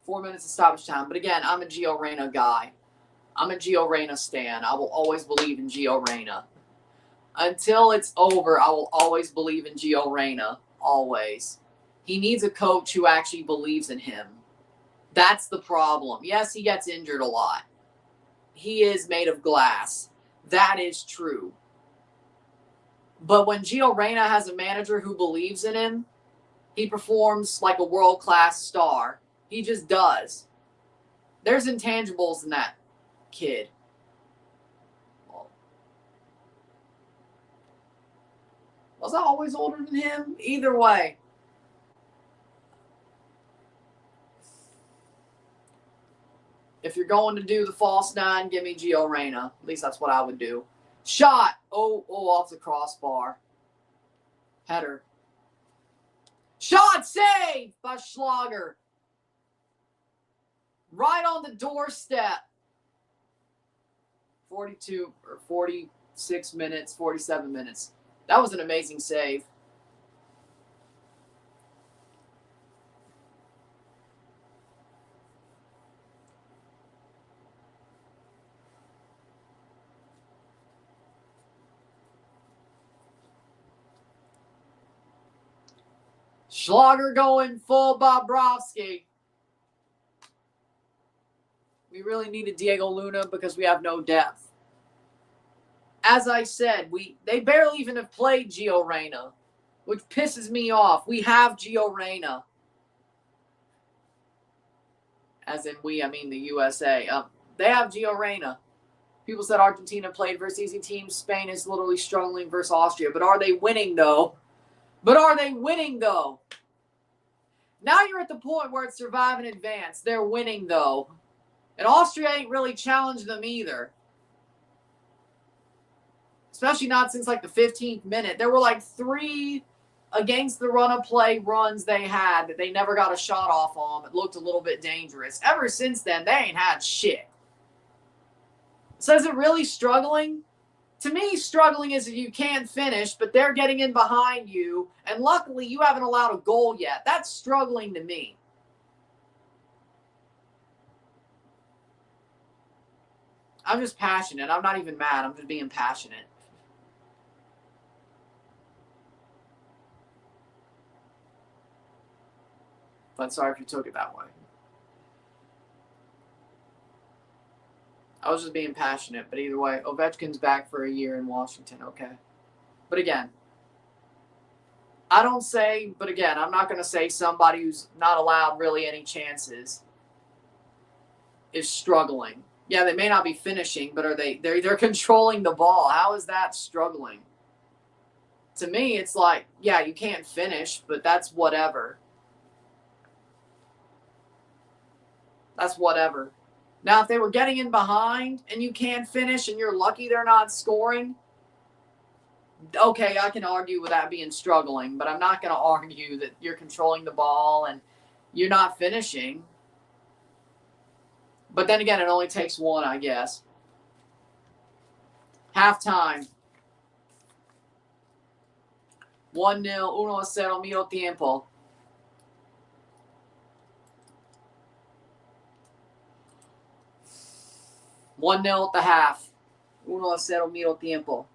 4 minutes of stoppage time. But again, I'm a Gio Reyna guy. I'm a Gio Reyna stan. I will always believe in Gio Reyna. Until it's over, I will always believe in Gio Reyna. Always. He needs a coach who actually believes in him. That's the problem. Yes, he gets injured a lot. He is made of glass. That is true. But when Gio Reyna has a manager who believes in him, he performs like a world-class star. He just does. There's intangibles in that kid. Was I always older than him? Either way. If you're going to do the false nine, give me Gio Reyna. At least that's what I would do. Shot. Oh, off the crossbar. Header. Shot saved by Schlager. Right on the doorstep. 42 or 46 minutes, 47 minutes. That was an amazing save. Schlager going full Bobrovsky. We really needed Diego Luna because we have no depth. As I said, they barely even have played Gio Reyna, which pisses me off. We have Gio Reyna. As in we, I mean the USA. They have Gio Reyna. People said Argentina played versus easy teams. Spain is literally struggling versus Austria. But are they winning, though? Now you're at the point where it's survive and advance. They're winning, though. And Austria ain't really challenged them either. Especially not since like the 15th minute. There were like 3 against the run of play runs they had that they never got a shot off on. It looked a little bit dangerous. Ever since then, they ain't had shit. So is it really struggling? To me, struggling is that you can't finish, but they're getting in behind you. And luckily, you haven't allowed a goal yet. That's struggling to me. I'm just passionate. I'm not even mad. I'm just being passionate. But sorry if you took it that way. I was just being passionate. But either way, Ovechkin's back for a year in Washington. Okay. But again, I'm not going to say somebody who's not allowed really any chances is struggling. Yeah, they may not be finishing, but they're controlling the ball. How is that struggling? To me, it's like, yeah, you can't finish, but that's whatever. That's whatever. Now, if they were getting in behind and you can't finish and you're lucky they're not scoring, okay, I can argue with that being struggling, but I'm not going to argue that you're controlling the ball and you're not finishing. But then again, it only takes one, I guess. Halftime. 1-0, 1-0, medio tiempo. One 0 at the half. 1-0, medio tiempo.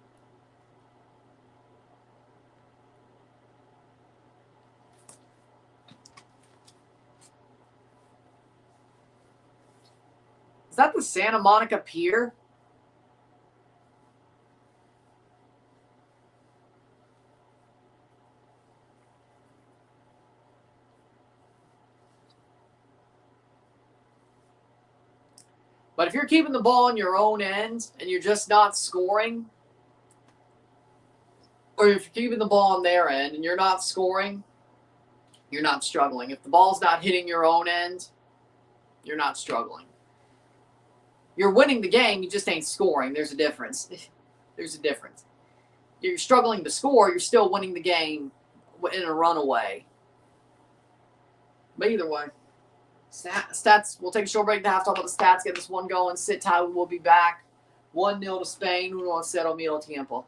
Is that the Santa Monica Pier? But if you're keeping the ball on your own end and you're just not scoring, or if you're keeping the ball on their end and you're not scoring, you're not struggling. If the ball's not hitting your own end, you're not struggling. You're winning the game, you just ain't scoring. There's a difference. There's a difference. You're struggling to score, you're still winning the game in a runaway. But either way, stats, we'll take a short break to half, talk about the stats, get this one going, sit tight, we'll be back. 1-0 to Spain, 1-0 tiempo.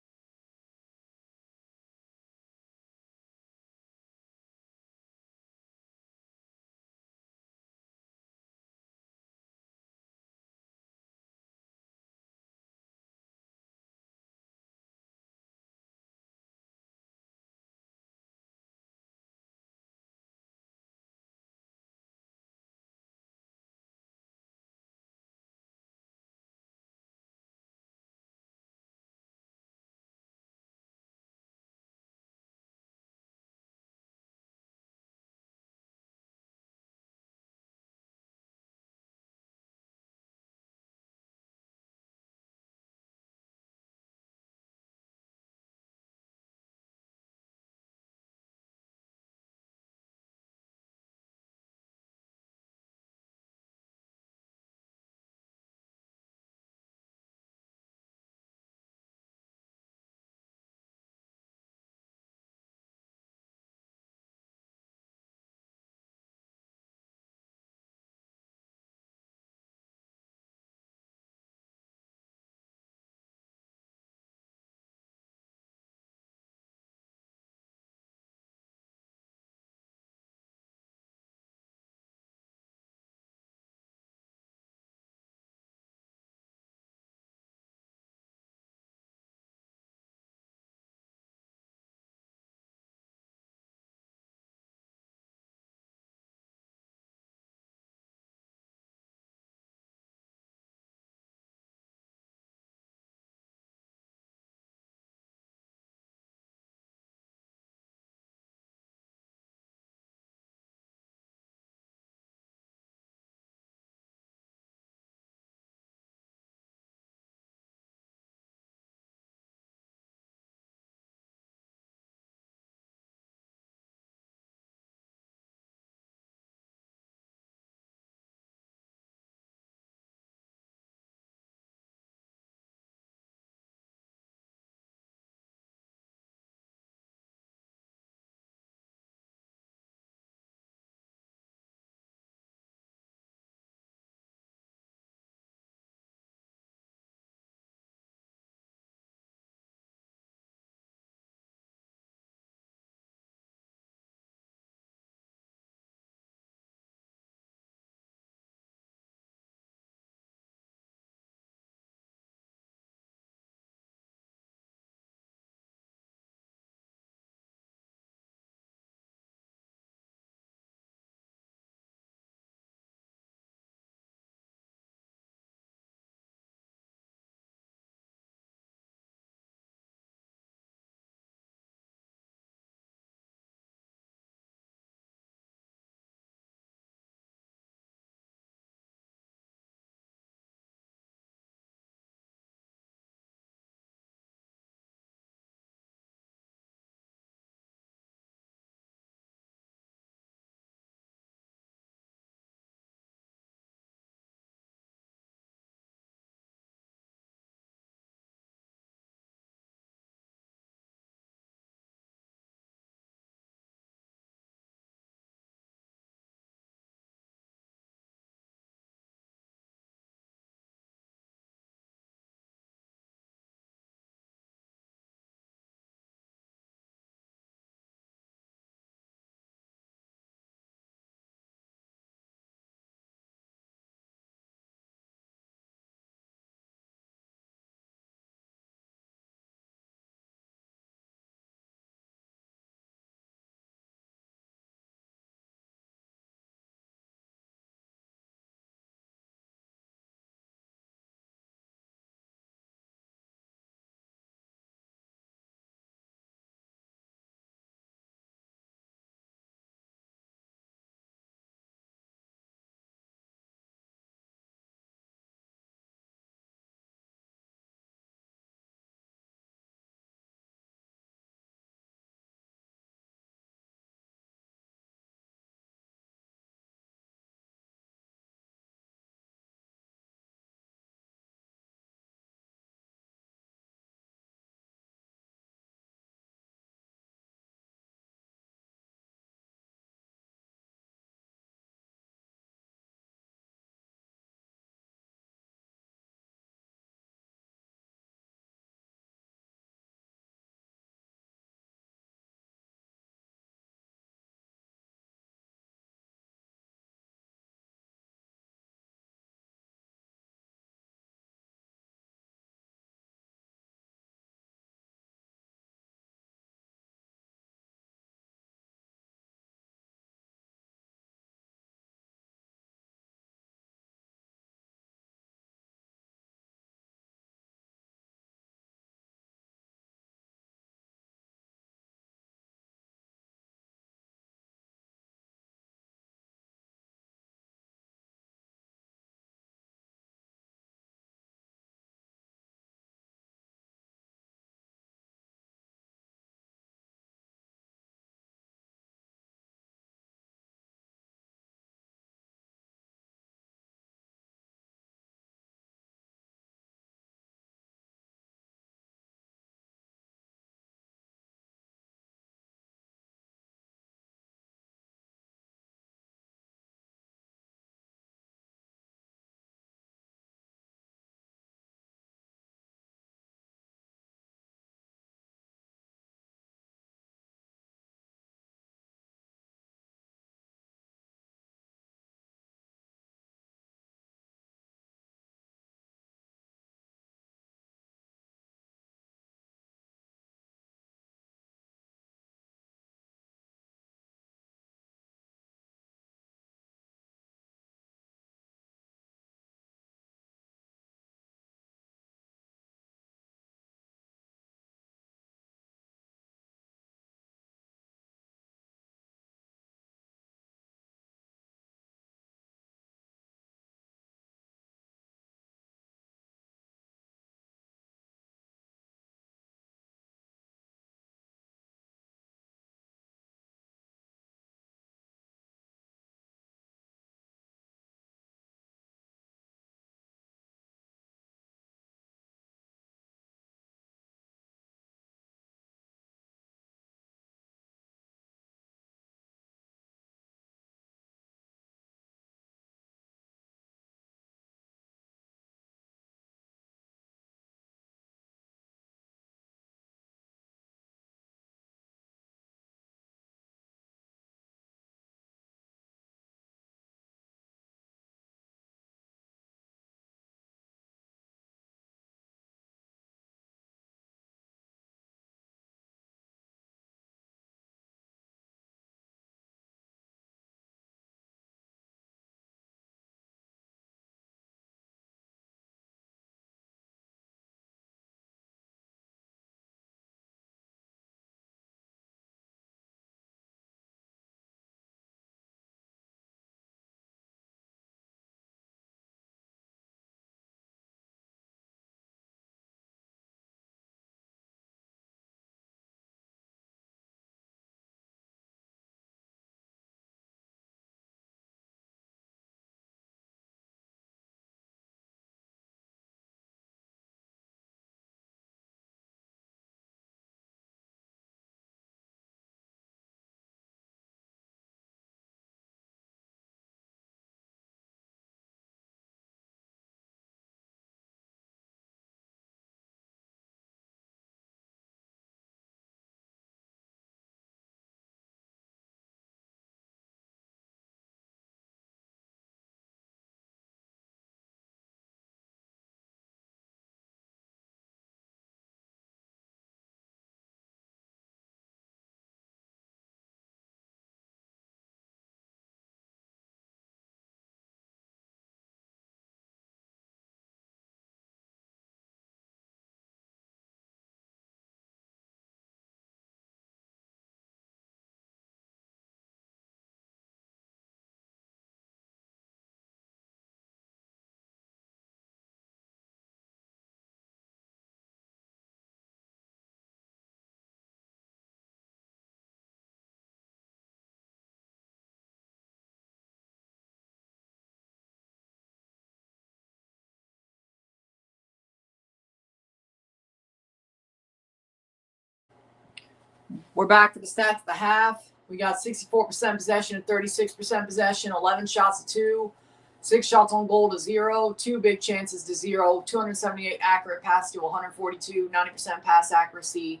We're back to the stats at the half. We got 64% possession and 36% possession, 11 shots to 2, 6 shots on goal to 0, 2 big chances to 0, 278 accurate pass to 142, 90% pass accuracy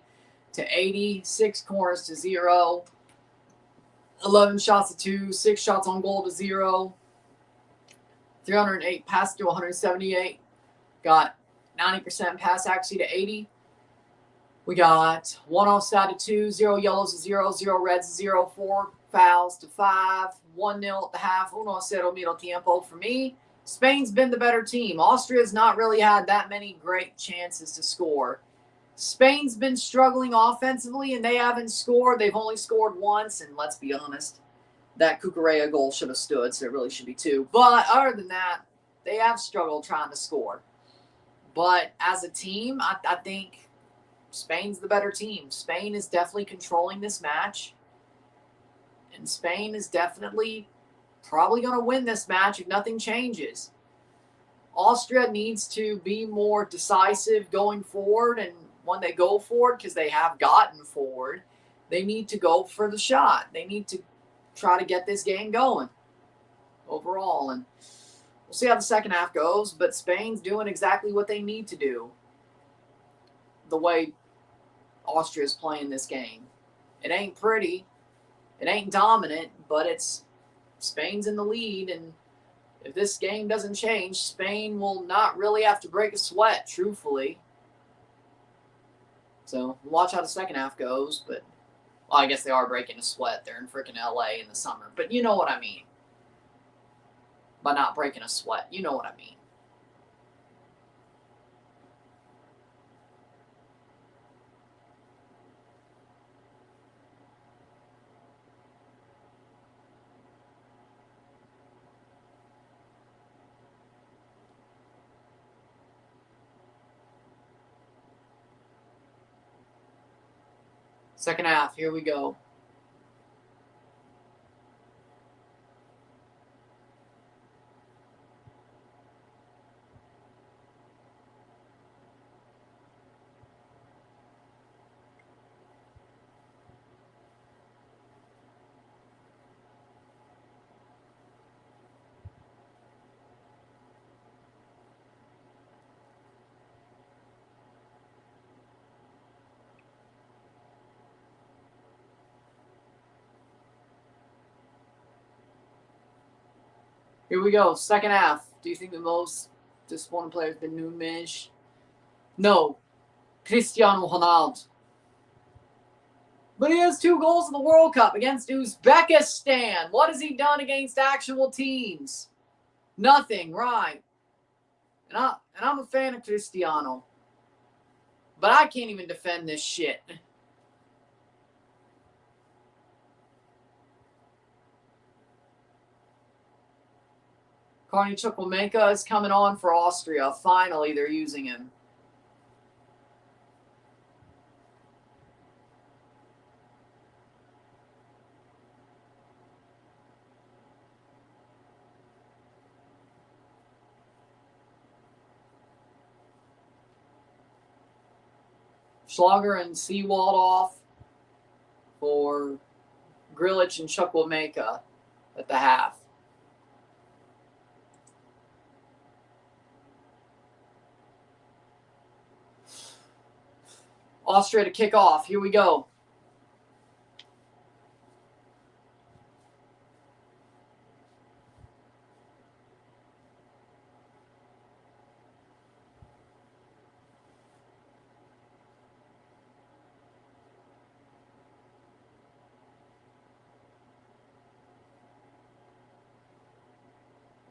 to 80, 6 corners to 0, 11 shots to 2, 6 shots on goal to 0, 308 pass to 178, got 90% pass accuracy to 80. We got 1 offside to 2, 0 yellows to 0, 0 reds to 0, 4 fouls to 5, 1-0 at the half, 1-0 medio tiempo for me. Spain's been the better team. Austria's not really had that many great chances to score. Spain's been struggling offensively, and they haven't scored. They've only scored once, and let's be honest, that Cucurella goal should have stood, so it really should be 2. But other than that, they have struggled trying to score. But as a team, I think Spain's the better team. Spain is definitely controlling this match. And Spain is definitely probably going to win this match if nothing changes. Austria needs to be more decisive going forward. And when they go forward, because they have gotten forward, they need to go for the shot. They need to try to get this game going overall. And we'll see how the second half goes. But Spain's doing exactly what they need to do. The way Austria's playing this game. It ain't pretty. It ain't dominant, but it's Spain's in the lead, and if this game doesn't change, Spain will not really have to break a sweat, truthfully. So we'll watch how the second half goes, but well, I guess they are breaking a sweat. They're in freaking LA in the summer. But you know what I mean. By not breaking a sweat. You know what I mean. Second half, here we go. Here we go. Second half. Do you think the most disappointing player has been Nunes? No. Cristiano Ronaldo. But he has 2 goals in the World Cup against Uzbekistan. What has he done against actual teams? Nothing, right. And I'm a fan of Cristiano. But I can't even defend this shit. Carney Chukwuemeka is coming on for Austria. Finally, they're using him. Schlager and Seawald off for Grilic and Chukwuemeka at the half. Austria to kick off. Here we go.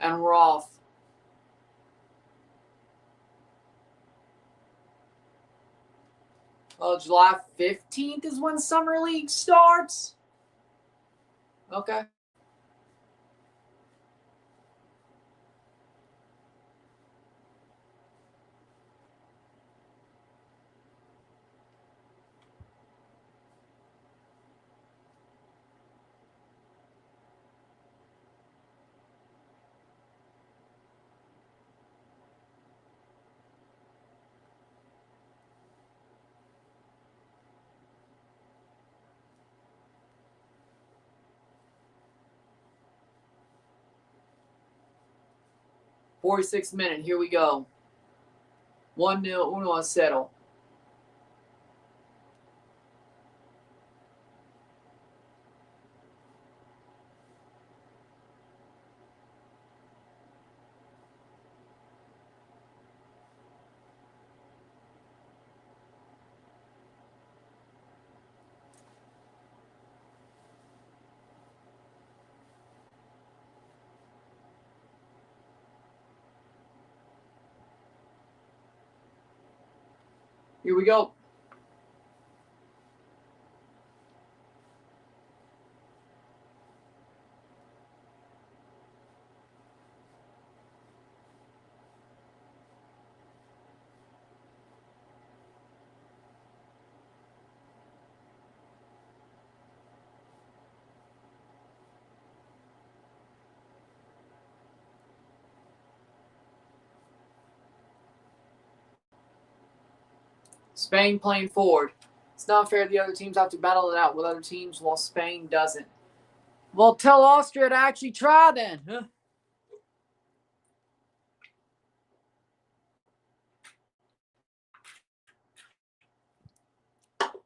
And we're off. Oh, July 15th is when Summer League starts? Okay. 46th minute. Here we go. 1-0, 1-0. Here we go. Spain playing forward. It's not fair the other teams have to battle it out with other teams while Spain doesn't. Well, tell Austria to actually try then. Huh?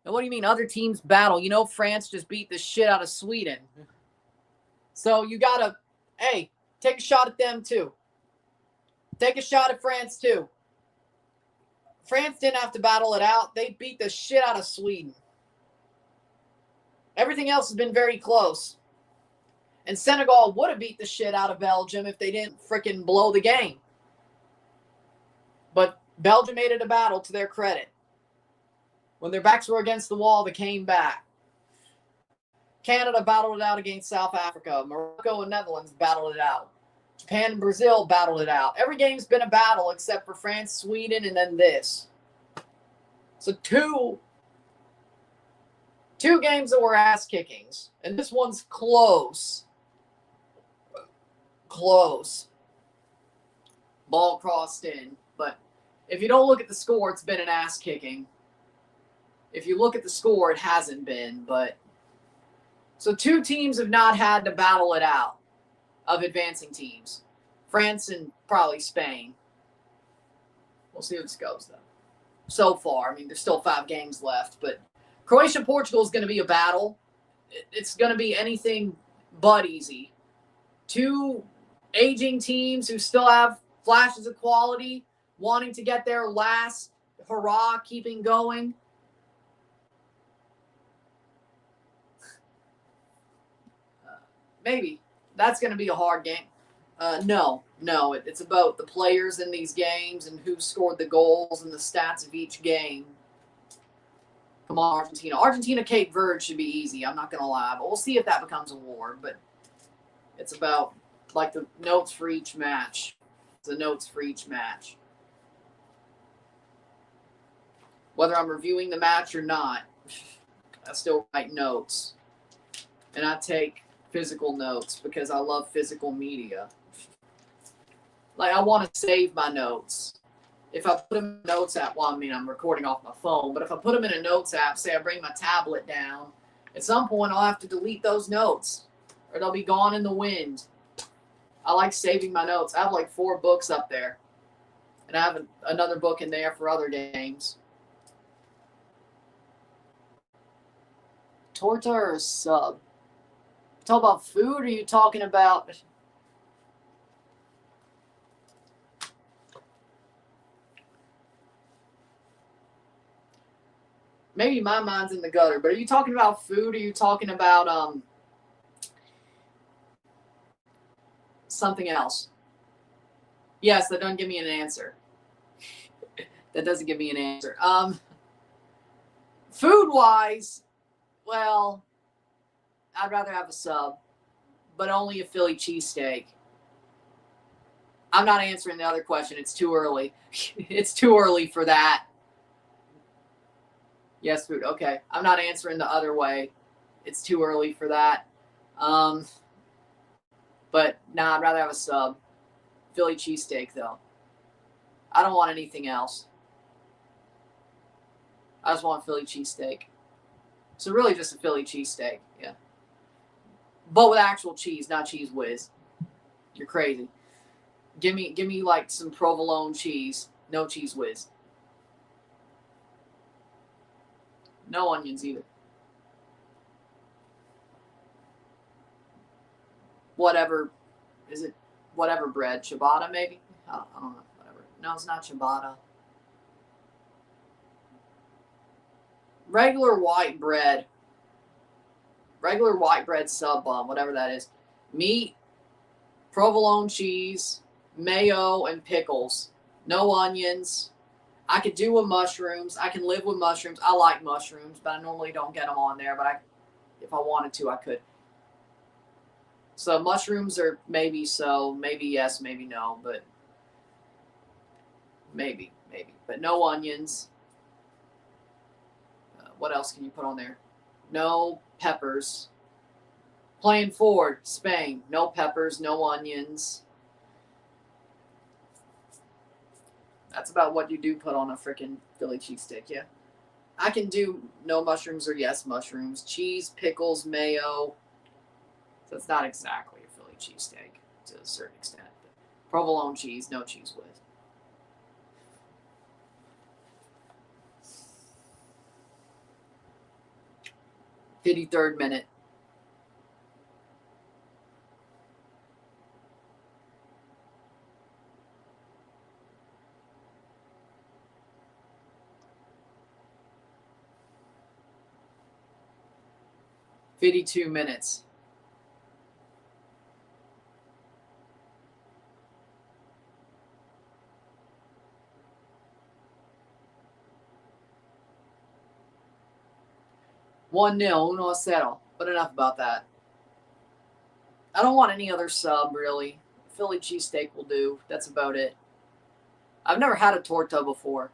And what do you mean other teams battle? You know France just beat the shit out of Sweden. So you got to, hey, take a shot at them too. Take a shot at France too. France didn't have to battle it out. They beat the shit out of Sweden. Everything else has been very close. And Senegal would have beat the shit out of Belgium if they didn't freaking blow the game. But Belgium made it a battle to their credit. When their backs were against the wall, they came back. Canada battled it out against South Africa. Morocco and Netherlands battled it out. Japan and Brazil battled it out. Every game's been a battle except for France, Sweden, and then this. So two games that were ass kickings. And this one's close. Close. Ball crossed in. But if you don't look at the score, it's been an ass kicking. If you look at the score, it hasn't been. But so two teams have not had to battle it out of advancing teams. France and probably Spain. We'll see how this goes, though. So far, I mean, there's still 5 games left. But Croatia-Portugal is going to be a battle. It's going to be anything but easy. Two aging teams who still have flashes of quality, wanting to get their last hurrah, keeping going. Maybe. That's going to be a hard game. No. It's about the players in these games and who scored the goals and the stats of each game. Come on, Argentina. Argentina-Cape Verde should be easy. I'm not going to lie. But we'll see if that becomes a war. But it's about, like, the notes for each match. The notes for each match. Whether I'm reviewing the match or not, I still write notes. And I take physical notes because I love physical media. Like, I want to save my notes. If I put them in a notes app, well, I mean, I'm recording off my phone, but if I put them in a notes app, say I bring my tablet down, at some point I'll have to delete those notes or they'll be gone in the wind. I like saving my notes. I have like 4 books up there, and I have another book in there for other games. Torta or a sub? Talk about food, or are you talking about... Maybe my mind's in the gutter, but are you talking about food, or are you talking about something else? Yes, that doesn't give me an answer. That doesn't give me an answer. Food-wise, well, I'd rather have a sub, but only a Philly cheesesteak. I'm not answering the other question. It's too early. It's too early for that. Yes, food. Okay. I'm not answering the other way. It's too early for that. But nah, I'd rather have a sub. Philly cheesesteak, though. I don't want anything else. I just want Philly cheesesteak. So really just a Philly cheesesteak, yeah. But with actual cheese, not Cheese Whiz. You're crazy. Give me like some provolone cheese. No cheese whiz. No onions either. Whatever. Is it whatever bread? Ciabatta maybe? I don't know. Whatever. No, it's not ciabatta. Regular white bread. Regular white bread sub bun, whatever that is. Meat, provolone cheese, mayo, and pickles. No onions. I could do with mushrooms. I can live with mushrooms. I like mushrooms, but I normally don't get them on there. But if I wanted to, I could. So mushrooms are maybe so, maybe yes, maybe no, but maybe. But no onions. What else can you put on there? No peppers. Playing forward, Spain. No peppers, no onions. That's about what you do put on a freaking Philly cheesesteak, yeah. I can do no mushrooms or yes mushrooms. Cheese, pickles, mayo. So it's not exactly a Philly cheesesteak to a certain extent. But provolone cheese, no cheese whiz. 53rd minute. $52 minutes. One 0 1-0. But enough about that. I don't want any other sub, really. Philly cheesesteak will do. That's about it. I've never had a torta before.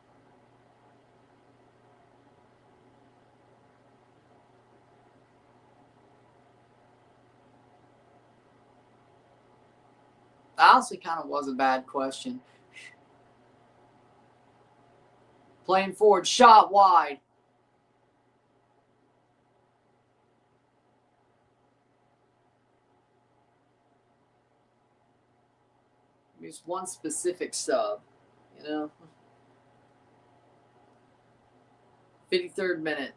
Honestly, kind of was a bad question. Playing forward, shot wide. There's one specific sub, you know. 53rd minute.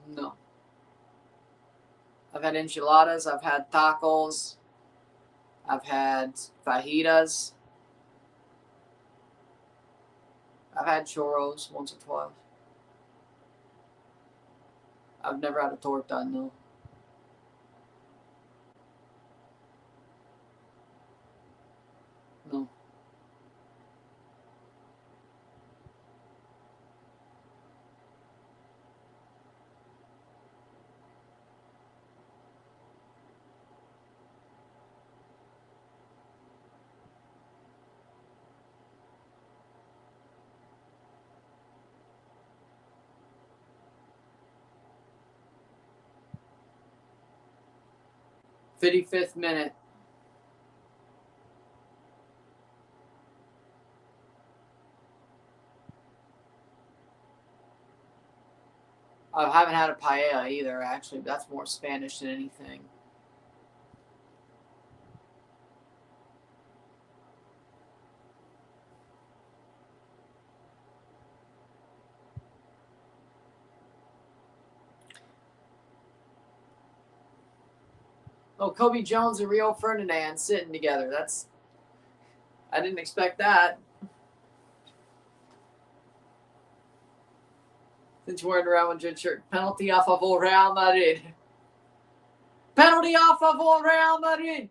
No. I've had enchiladas. I've had tacos. I've had fajitas. I've had churros once or twice. I've never had a torta, no. No. $55th minute. I haven't had a paella either, actually. That's more Spanish than anything. Oh, Kobe Jones and Rio Ferdinand sitting together. I didn't expect that. Since you're wearing a Real Madrid shirt. Penalty a favor Real Madrid. Penalty a favor Real Madrid.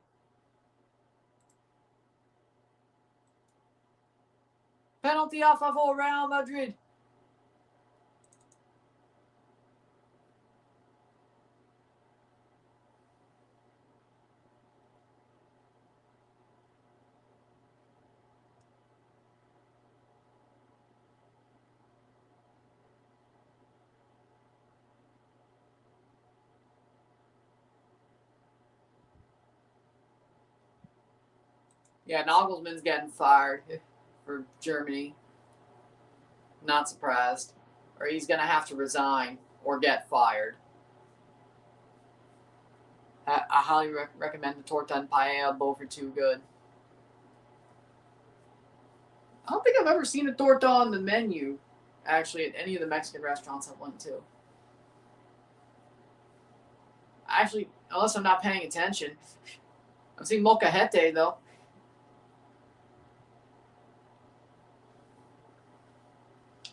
Penalty a favor Real Madrid. Yeah, Nagelsmann's getting fired for Germany. Not surprised. Or he's going to have to resign or get fired. I highly recommend the torta and paella. Both are too good. I don't think I've ever seen a torta on the menu, actually, at any of the Mexican restaurants I've went to. Actually, unless I'm not paying attention. I've seen molcajete, though.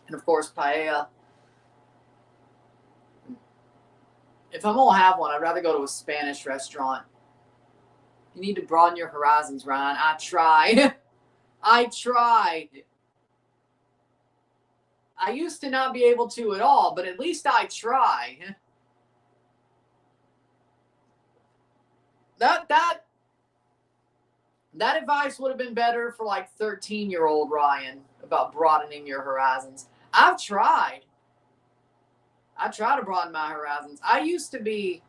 And, of course, paella. If I'm going to have one, I'd rather go to a Spanish restaurant. You need to broaden your horizons, Ryan. I tried. I tried. I used to not be able to at all, but at least I tried. That advice would have been better for like 13-year-old Ryan about broadening your horizons. I've tried. I try to broaden my horizons. I used to be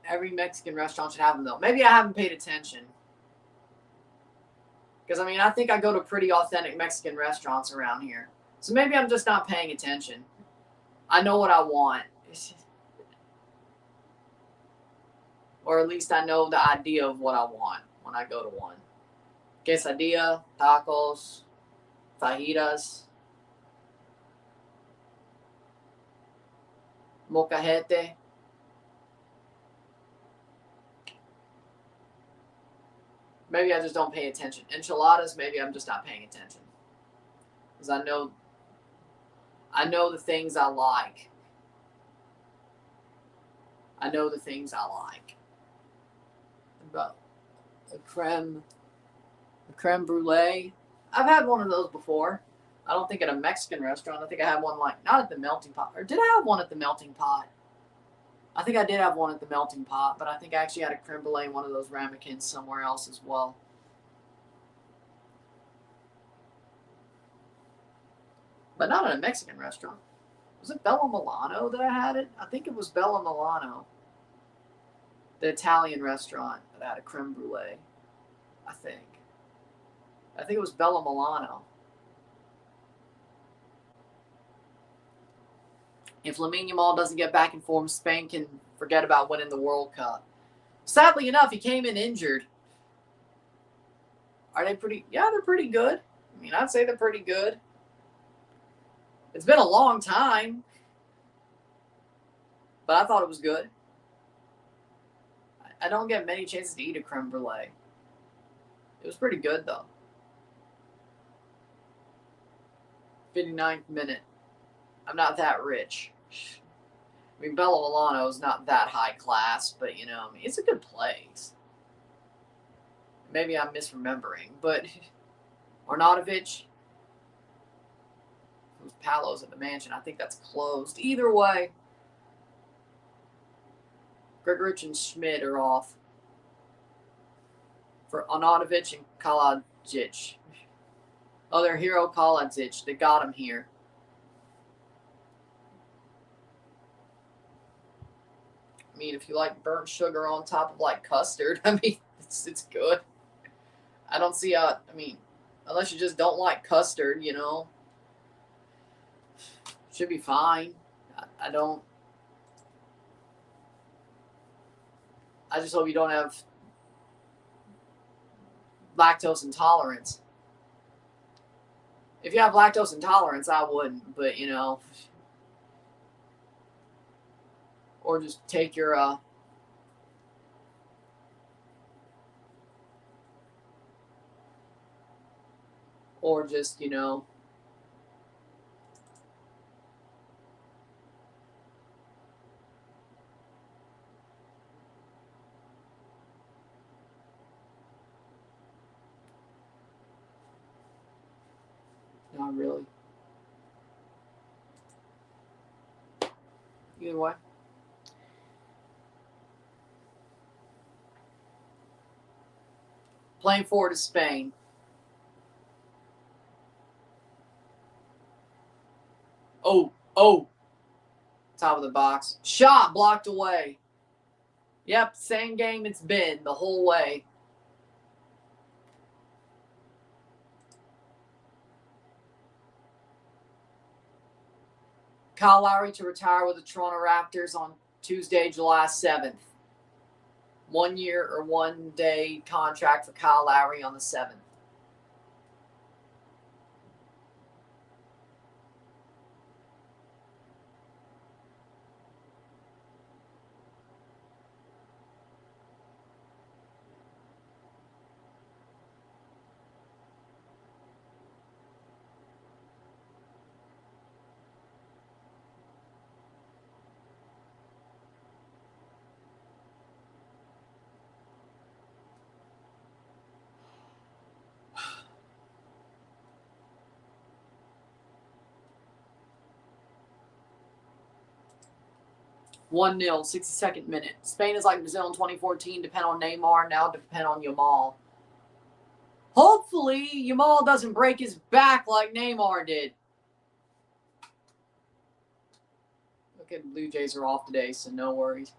every Mexican restaurant should have them though. Maybe I haven't paid attention. Because I mean, I think I go to pretty authentic Mexican restaurants around here. So maybe I'm just not paying attention. I know what I want. Or at least I know the idea of what I want when I go to one. Quesadilla, tacos, fajitas, molcajete. Maybe I just don't pay attention. Enchiladas, maybe I'm just not paying attention. Because I know the things I like. I know the things I like. About the creme brulee. I've had one of those before. I don't think at a Mexican restaurant. I think I had one like, not at the Melting Pot. Or did I have one at the Melting Pot? I think I did have one at the Melting Pot, but I think I actually had a creme brulee in one of those ramekins somewhere else as well. But not at a Mexican restaurant. Was it Bella Milano that I had it? I think it was Bella Milano. The Italian restaurant that had a creme brulee. I think it was Bella Milano. If Lamine Yamal doesn't get back in form, Spain can forget about winning the World Cup. Sadly enough, he came in injured. Are they pretty? Yeah, they're pretty good. I mean, I'd say they're pretty good. It's been a long time, but I thought it was good. I don't get many chances to eat a creme brulee. It was pretty good, though. 59th minute. I'm not that rich. I mean, Bella Milano is not that high class, but, you know, I mean, it's a good place. Maybe I'm misremembering, but Arnautovic, it was Palos at the Mansion. I think that's closed. Either way, Gregorich and Schmidt are off for Arnautovic and Kalajic. Oh, their hero Kalajic. They got him here. I mean, if you like burnt sugar on top of like custard, I mean, it's good. I don't see how, I mean, unless you just don't like custard, you know, should be fine. I just hope you don't have lactose intolerance. If you have lactose intolerance, I wouldn't, but, you know, or just take your, or just, you know, not really. Either way. Playing forward to Spain. Oh. Top of the box. Shot blocked away. Yep, same game it's been the whole way. Kyle Lowry to retire with the Toronto Raptors on Tuesday, July 7th. 1 year or 1 day contract for Kyle Lowry on the 7th. One 0 62nd minute. Spain is like Brazil in 2014. Depend on Neymar. Now depend on Yamal. Hopefully, Yamal doesn't break his back like Neymar did. Okay, the Blue Jays are off today, so no worries.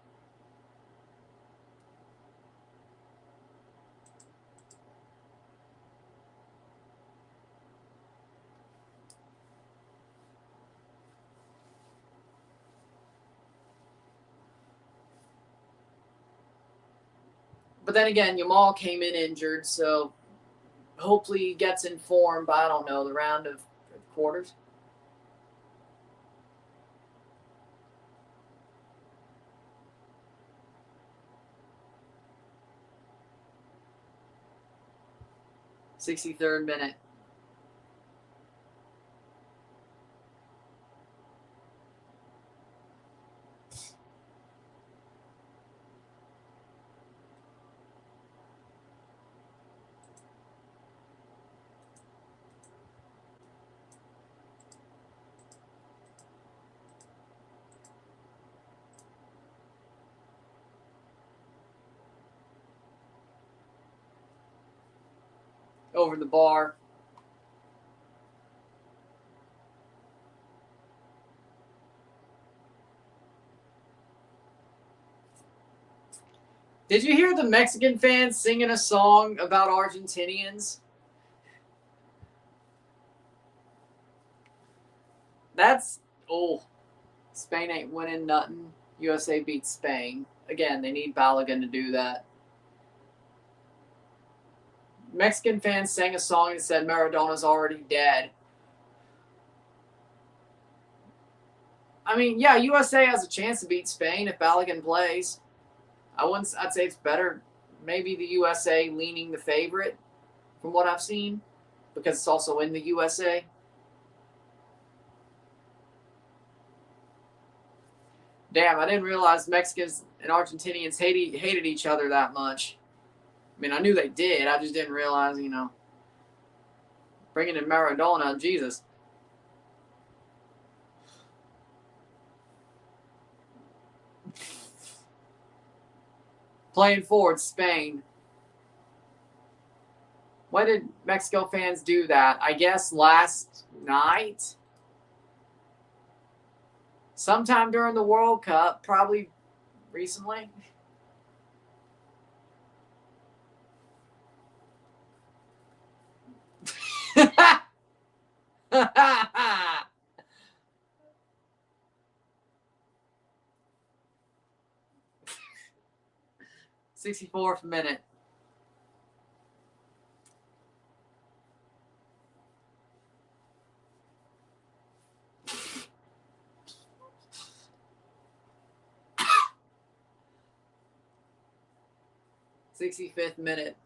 But then again, Yamal came in injured, so hopefully he gets in form by, I don't know, the round of quarters. $63rd minute. Over the bar. Did you hear the Mexican fans singing a song about Argentinians? That's, Spain ain't winning nothing. USA beats Spain. Again, they need Balogun to do that. Mexican fans sang a song that said Maradona's already dead. I mean, yeah, USA has a chance to beat Spain if Balogun plays. I'd say it's better. Maybe the USA leaning the favorite from what I've seen because it's also in the USA. Damn, I didn't realize Mexicans and Argentinians hated each other that much. I mean, I knew they did. I just didn't realize, bringing in Maradona, Jesus. Playing forward, Spain. When did Mexico fans do that? I guess last night? Sometime during the World Cup, probably recently. $64th minute. $65th minute.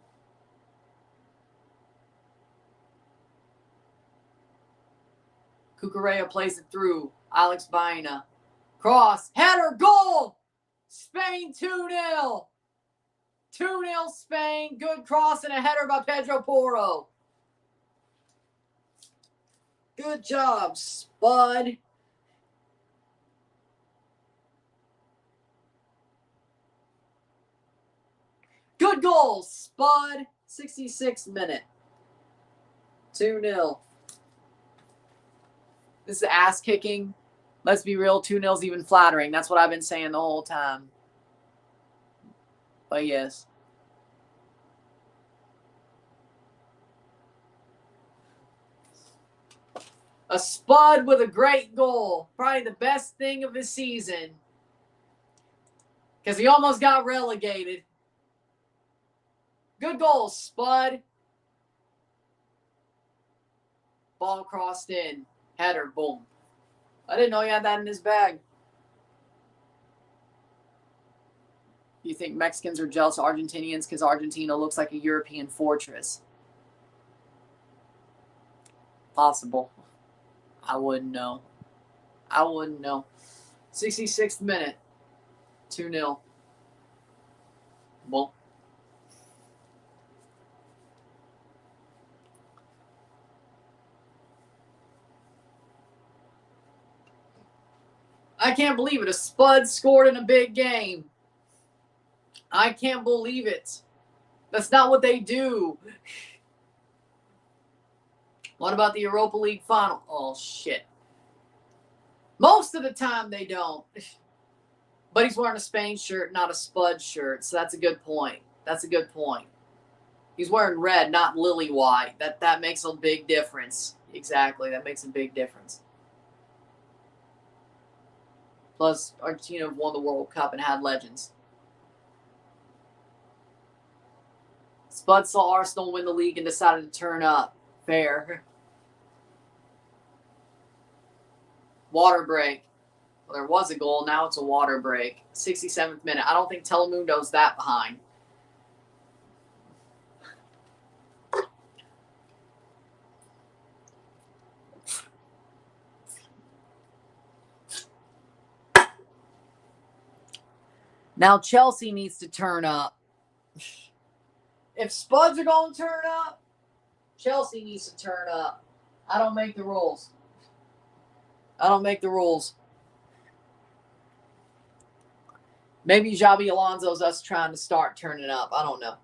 Cucurella plays it through. Alex Baena. Cross. Header. Goal. Spain 2-0. 2-0 Spain. Good cross and a header by Pedro Porro. Good job, Spud. Good goal, Spud. 66th minute. 2-0. This is ass kicking. Let's be real, 2-0's even flattering. That's what I've been saying the whole time. But yes. A Spud with a great goal. Probably the best thing of his season. Because he almost got relegated. Good goal, Spud. Ball crossed in. Header, boom. I didn't know he had that in his bag. You think Mexicans are jealous of Argentinians because Argentina looks like a European fortress? Possible. I wouldn't know. 66th minute. 2-0. Well. I can't believe it. A Spud scored in a big game. I can't believe it. That's not what they do. What about the Europa League final? Oh, shit. Most of the time they don't. But he's wearing a Spain shirt, not a Spud shirt. So that's a good point. He's wearing red, not lily white. That makes a big difference. Exactly. That makes a big difference. Plus, Argentina won the World Cup and had legends. Spud saw Arsenal win the league and decided to turn up. Fair. Water break. Well, there was a goal. Now it's a water break. 67th minute. I don't think Telemundo's that behind. Now Chelsea needs to turn up. If Spuds are going to turn up, Chelsea needs to turn up. I don't make the rules. Maybe Xabi Alonso's us trying to start turning up. I don't know.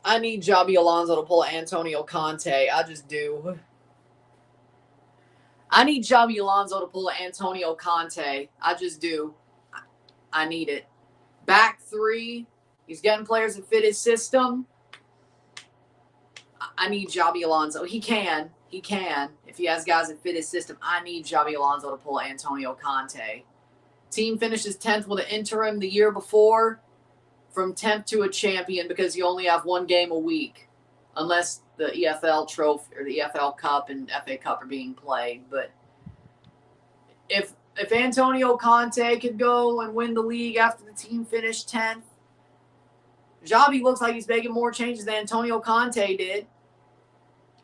I need Xabi Alonso to pull Antonio Conte. I just do. I need Xabi Alonso to pull Antonio Conte. I just do. I need it. Back three. He's getting players that fit his system. I need Xabi Alonso. He can. If he has guys that fit his system, I need Xabi Alonso to pull Antonio Conte. Team finishes 10th with an interim the year before. From 10th to a champion because you only have one game a week. Unless the EFL trophy or the EFL Cup and FA Cup are being played. But if Antonio Conte could go and win the league after the team finished 10th, Xabi looks like he's making more changes than Antonio Conte did.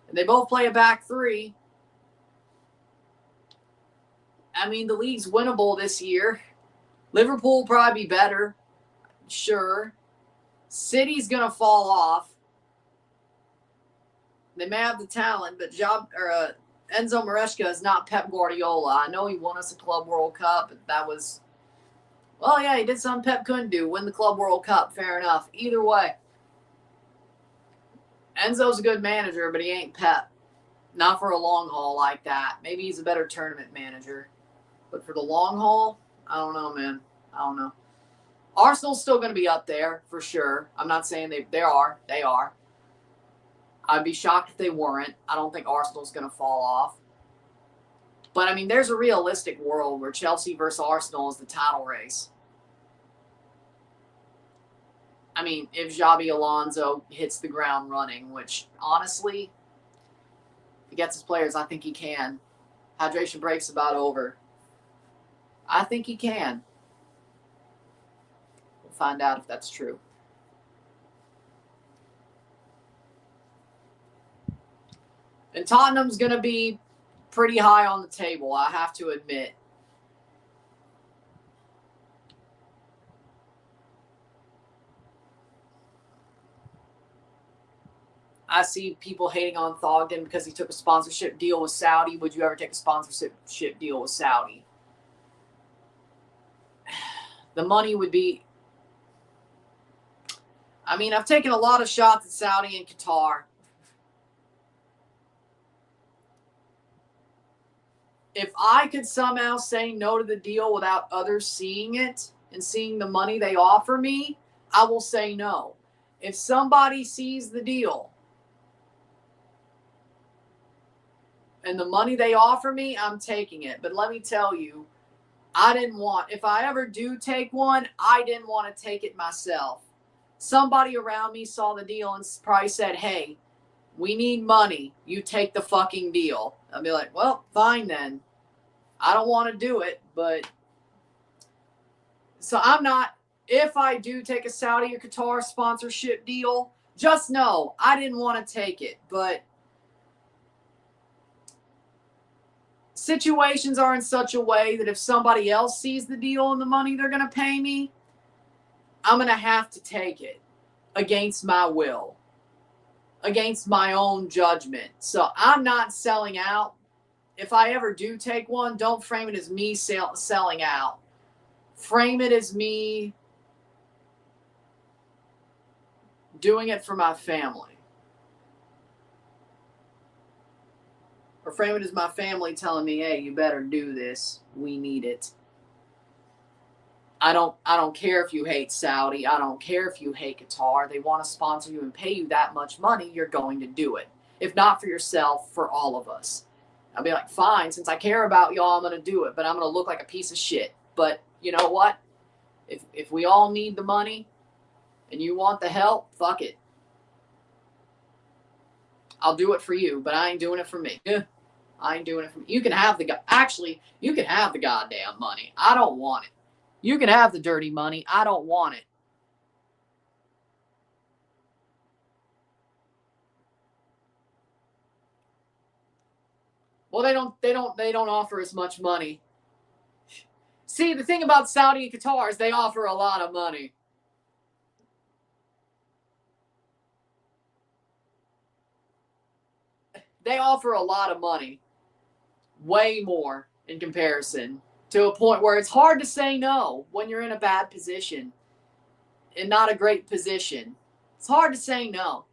And they both play a back three. I mean, the league's winnable this year. Liverpool will probably be better. Sure. City's going to fall off. They may have the talent, but Enzo Maresca is not Pep Guardiola. I know he won us a Club World Cup, but that was... Well, yeah, he did something Pep couldn't do. Win the Club World Cup. Fair enough. Either way. Enzo's a good manager, but he ain't Pep. Not for a long haul like that. Maybe he's a better tournament manager. But for the long haul, I don't know, man. I don't know. Arsenal's still going to be up there, for sure. I'm not saying they are. They are. I'd be shocked if they weren't. I don't think Arsenal's going to fall off. But, I mean, there's a realistic world where Chelsea versus Arsenal is the title race. I mean, if Xabi Alonso hits the ground running, which, honestly, if he gets his players, I think he can. Hydration break's about over. I think he can. We'll find out if that's true. And Tottenham's going to be pretty high on the table, I have to admit. I see people hating on Thogden because he took a sponsorship deal with Saudi. Would you ever take a sponsorship deal with Saudi? The money would be... I mean, I've taken a lot of shots at Saudi and Qatar. if I could somehow say no to the deal without others seeing it and seeing the money they offer me, I will say no. If somebody sees the deal and the money they offer me, I'm taking it. But let me tell you, I didn't want, if I ever do take one, I didn't want to take it myself. Somebody around me saw the deal and probably said, hey, we need money. You take the fucking deal. I'll be like, well, fine then. I don't want to do it, but so I'm not, if I do take a Saudi or Qatar sponsorship deal, just know I didn't want to take it, but situations are in such a way that if somebody else sees the deal and the money they're going to pay me, I'm going to have to take it against my will, against my own judgment. So I'm not selling out. If I ever do take one, don't frame it as me selling out. Frame it as me doing it for my family. Or frame it as my family telling me, hey, you better do this. We need it. I don't care if you hate Saudi. I don't care if you hate Qatar. They want to sponsor you and pay you that much money, you're going to do it. If not for yourself, for all of us. I'll be like, fine, since I care about y'all, I'm going to do it. But I'm going to look like a piece of shit. But you know what? If we all need the money and you want the help, fuck it. I'll do it for you, but I ain't doing it for me. I ain't doing it for me. You can have the you can have the goddamn money. I don't want it. You can have the dirty money. I don't want it. Well, they don't offer as much money. See, the thing about Saudi and Qatar is they offer a lot of money. They offer a lot of money. Way more in comparison, to a point where it's hard to say no when you're in a bad position and not a great position. It's hard to say no.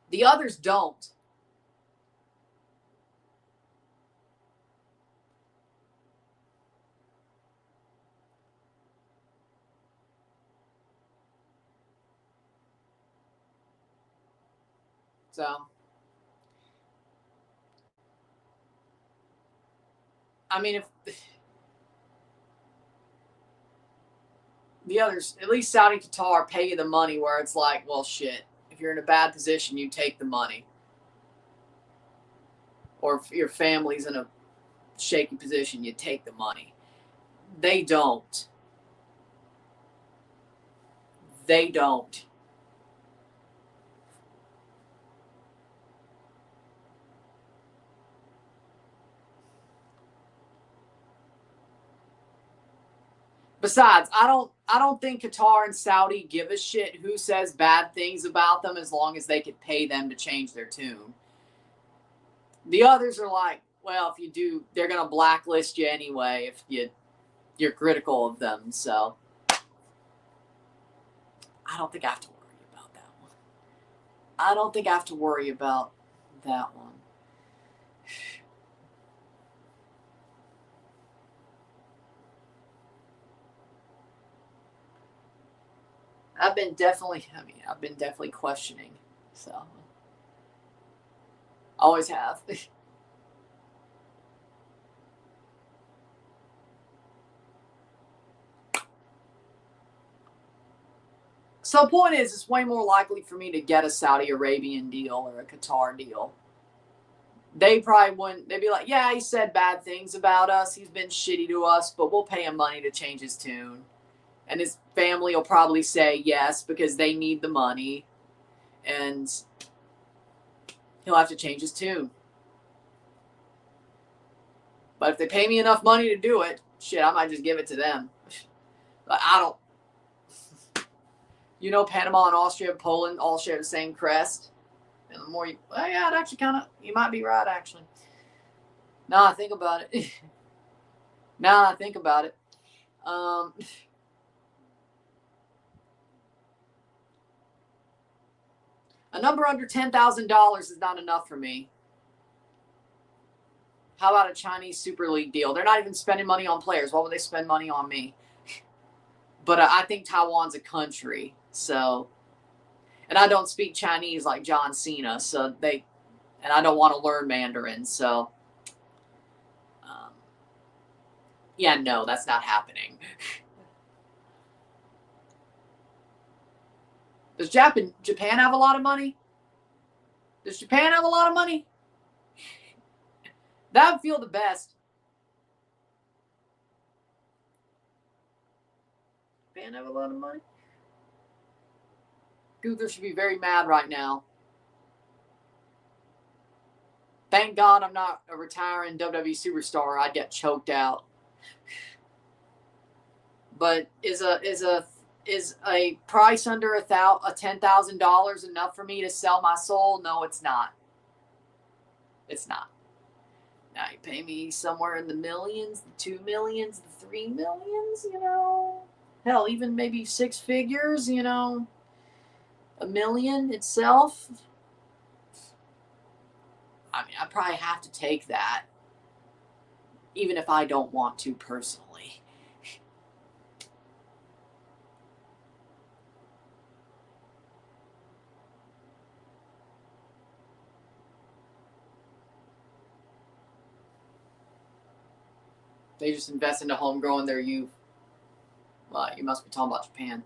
The others don't. So, I mean, if the others, at least Saudi Qatar, pay you the money where it's like, well, shit, if you're in a bad position, you take the money. Or if your family's in a shaky position, you take the money. They don't. They don't. Besides, I don't think Qatar and Saudi give a shit who says bad things about them as long as they could pay them to change their tune. The others are like, well, if you do, they're gonna blacklist you anyway if you're critical of them. So I don't think I have to worry about that one. I don't think I have to worry about that one. I've been definitely questioning. So always have. So point is, it's way more likely for me to get a Saudi Arabian deal or a Qatar deal. They probably wouldn't. They'd be like, yeah, he said bad things about us. He's been shitty to us, but we'll pay him money to change his tune. And his family will probably say yes because they need the money. And he'll have to change his tune. But if they pay me enough money to do it, shit, I might just give it to them. But I don't. You know, Panama and Austria and Poland all share the same crest. And the more you, well, yeah, it actually kind of, you might be right, actually. Now I think about it. A number under $10,000 is not enough for me. How about a Chinese Super League deal? They're not even spending money on players. Why would they spend money on me? But I think Taiwan's a country, so, and I don't speak Chinese like John Cena, so and I don't want to learn Mandarin, so, yeah, no, that's not happening. Does Japan have a lot of money? Does Japan have a lot of money? That would feel the best. Japan have a lot of money? Gunther should be very mad right now. Thank God I'm not a retiring WWE superstar. I'd get choked out. But is a price under $10,000 enough for me to sell my soul? No, it's not. It's not. Now you pay me somewhere in the millions, the 2 millions, the 3 millions, you know. Hell, even maybe 6 figures, you know. $1 million itself. I mean, I probably have to take that, even if I don't want to personally. They just invest into homegrown their youth. Well, you must be talking about Japan.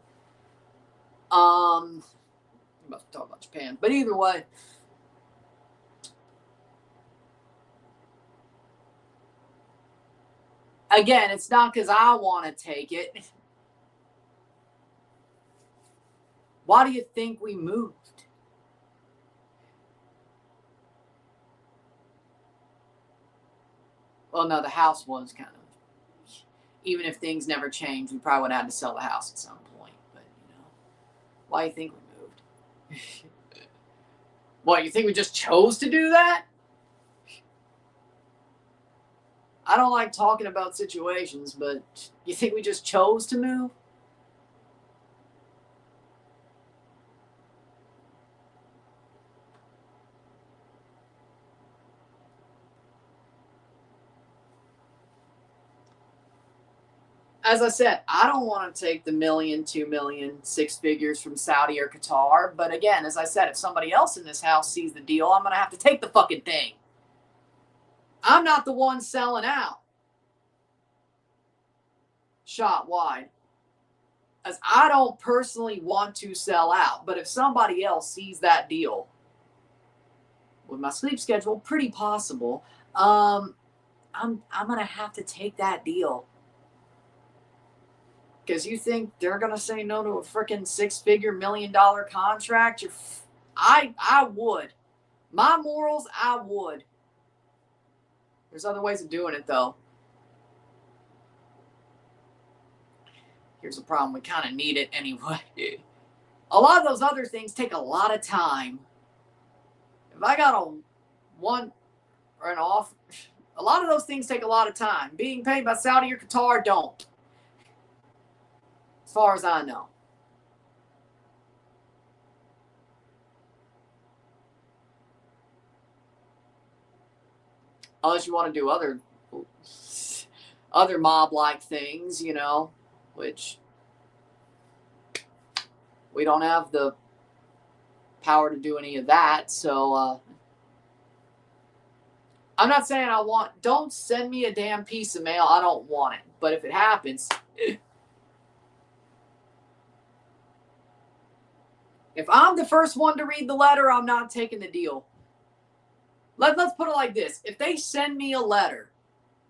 You must be talking about Japan. But either way, again, it's not because I want to take it. Why do you think we moved? Well, no, the house was kind of, even if things never changed, we probably would have had to sell the house at some point. But, you know, why do you think we moved? What, you think we just chose to do that? I don't like talking about situations, but you think we just chose to move? As I said, I don't want to take the $1 million, $2 million, 6 figures from Saudi or Qatar. But again, as I said, if somebody else in this house sees the deal, I'm going to have to take the fucking thing. I'm not the one selling out. Shot wide. As I don't personally want to sell out. But if somebody else sees that deal, with my sleep schedule, pretty possible, I'm going to have to take that deal. Because you think they're going to say no to a freaking 6-figure $1 million contract? I would. My morals, I would. There's other ways of doing it, though. Here's the problem. We kind of need it anyway. A lot of those other things take a lot of time. If I got a one or an off, a lot of those things take a lot of time. Being paid by Saudi or Qatar don't. As far as I know. Unless you want to do other mob-like things, you know, which we don't have the power to do any of that. So I'm not saying don't send me a damn piece of mail. I don't want it. But if it happens, if I'm the first one to read the letter, I'm not taking the deal. Let's put it like this. If they send me a letter,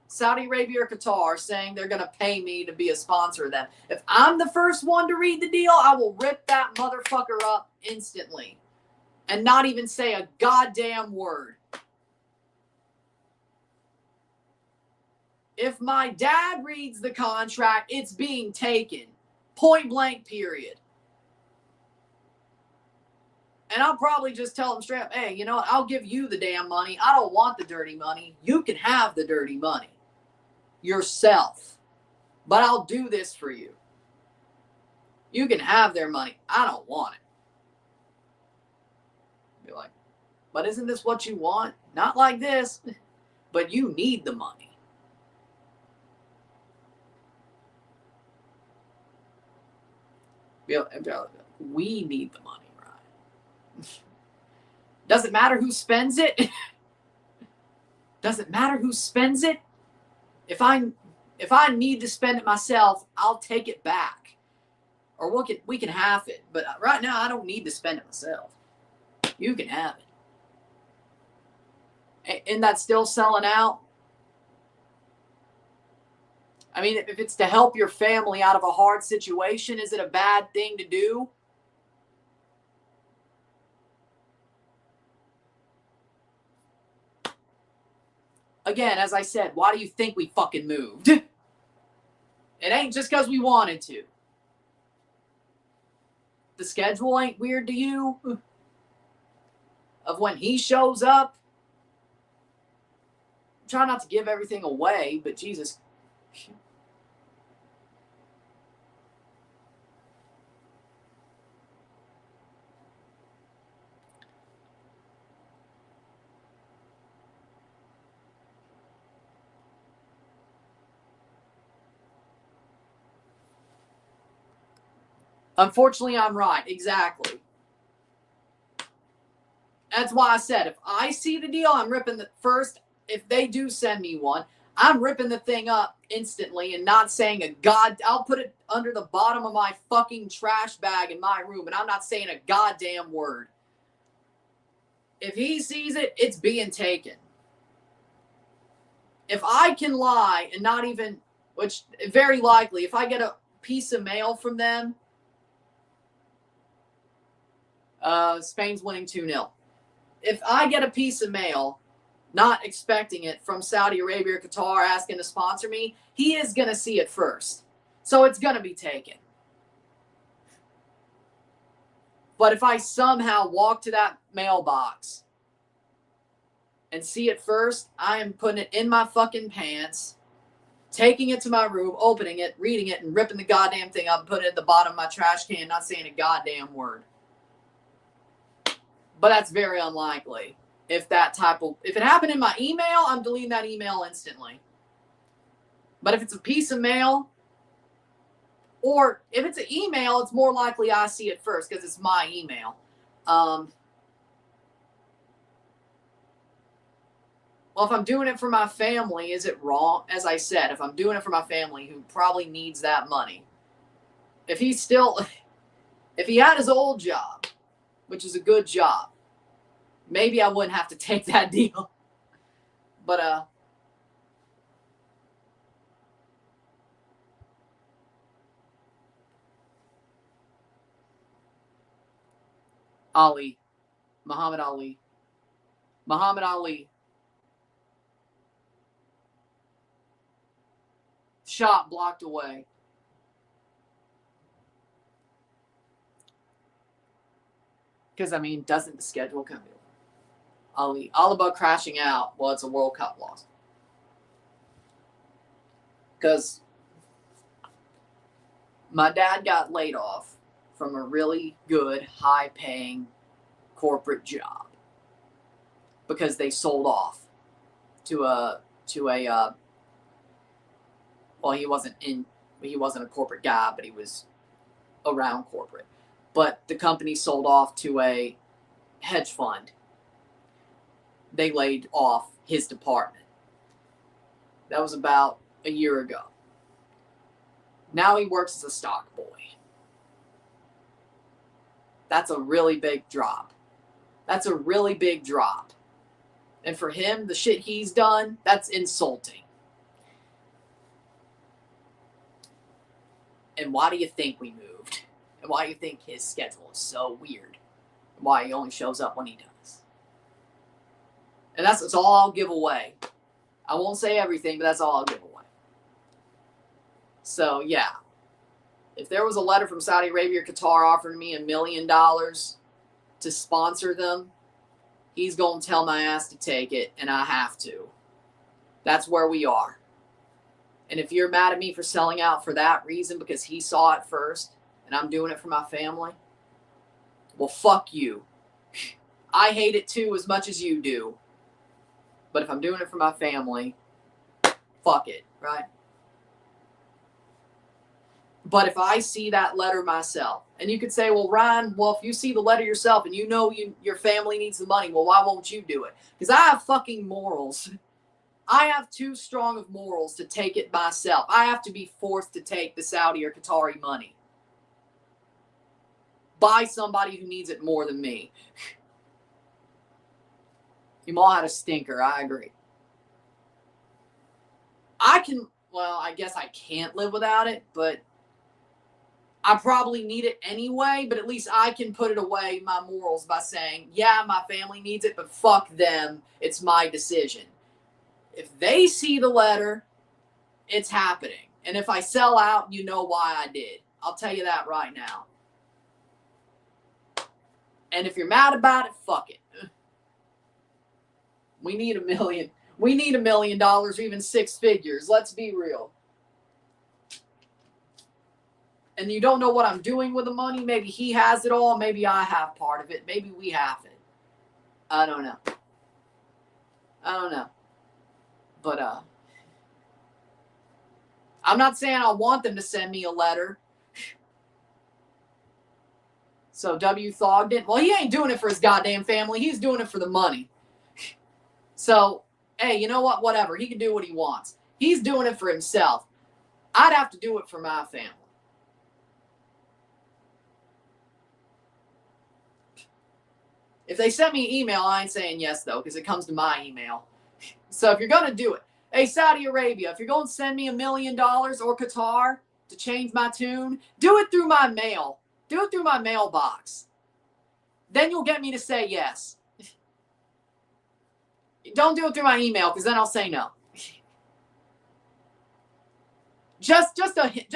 Saudi Arabia or Qatar, saying they're going to pay me to be a sponsor of them, if I'm the first one to read the deal, I will rip that motherfucker up instantly and not even say a goddamn word. If my dad reads the contract, it's being taken. Point blank, period. And I'll probably just tell them straight up, hey, you know what? I'll give you the damn money. I don't want the dirty money. You can have the dirty money yourself. But I'll do this for you. You can have their money. I don't want it. Be like, but isn't this what you want? Not like this. but you need the money. We need the money, right? Doesn't matter who spends it. Doesn't matter who spends it. If I need to spend it myself, I'll take it back. Or we can have it. But right now, I don't need to spend it myself. You can have it. And that's still selling out. I mean, if it's to help your family out of a hard situation, is it a bad thing to do? Again, as I said, why do you think we fucking moved? It ain't just because we wanted to. The schedule ain't weird to you? Of when he shows up? Try not to give everything away, but Jesus. Unfortunately, I'm right. Exactly. That's why I said, if I see the deal, I'm ripping the first. If they do send me one, I'm ripping the thing up instantly and not saying a god. I'll put it under the bottom of my fucking trash bag in my room, and I'm not saying a goddamn word. If he sees it, it's being taken. If I can lie and not even, which very likely, if I get a piece of mail from them, Spain's winning 2-0. If I get a piece of mail, not expecting it from Saudi Arabia or Qatar asking to sponsor me, he is going to see it first. So it's going to be taken. But if I somehow walk to that mailbox and see it first, I am putting it in my fucking pants, taking it to my room, opening it, reading it, and ripping the goddamn thing up and putting it at the bottom of my trash can, not saying a goddamn word. But that's very unlikely. If it happened in my email, I'm deleting that email instantly. But if it's a piece of mail, or if it's an email, it's more likely I see it first because it's my email. Well, if I'm doing it for my family, is it wrong? As I said, if I'm doing it for my family who probably needs that money, if he had his old job, which is a good job, maybe I wouldn't have to take that deal. But, Muhammad Ali. Shot blocked away. Because, I mean, doesn't the schedule come in? Ali, all about crashing out. Well, it's a World Cup loss. Because my dad got laid off from a really good, high-paying corporate job because they sold off to a well, he wasn't a corporate guy, but he was around corporate. But the company sold off to a hedge fund. They laid off his department. That was about a year ago. Now he works as a stock boy. That's a really big drop. And for him, the shit he's done, that's insulting. And why do you think we moved? And why do you think his schedule is so weird? And why he only shows up when he does? And that's all I'll give away. I won't say everything, but that's all I'll give away. So, yeah. If there was a letter from Saudi Arabia or Qatar offering me $1 million to sponsor them, he's going to tell my ass to take it, and I have to. That's where we are. And if you're mad at me for selling out for that reason because he saw it first and I'm doing it for my family, well, fuck you. I hate it too as much as you do. But if I'm doing it for my family, fuck it, right? But if I see that letter myself, and you could say, well, Ryan, well, if you see the letter yourself and you know your family needs the money, well, why won't you do it? Because I have fucking morals. I have too strong of morals to take it myself. I have to be forced to take the Saudi or Qatari money by somebody who needs it more than me. Jamal had a stinker, I agree. I guess I can't live without it, but I probably need it anyway, but at least I can put it away, my morals, by saying, yeah, my family needs it, but fuck them. It's my decision. If they see the letter, it's happening. And if I sell out, you know why I did. I'll tell you that right now. And if you're mad about it, fuck it. We need $1 million. We need $1 million or even 6 figures. Let's be real. And you don't know what I'm doing with the money. Maybe he has it all. Maybe I have part of it. Maybe we have it. I don't know. But I'm not saying I want them to send me a letter. So W Thog didn't. Well, he ain't doing it for his goddamn family. He's doing it for the money. So, hey, you know what? Whatever. He can do what he wants. He's doing it for himself. I'd have to do it for my family. If they sent me an email, I ain't saying yes, though, because it comes to my email. So if you're going to do it, hey, Saudi Arabia, if you're going to send me $1 million or Qatar to change my tune, do it through my mail. Do it through my mailbox. Then you'll get me to say yes. Don't do it through my email, because then I'll say no. Just a hint.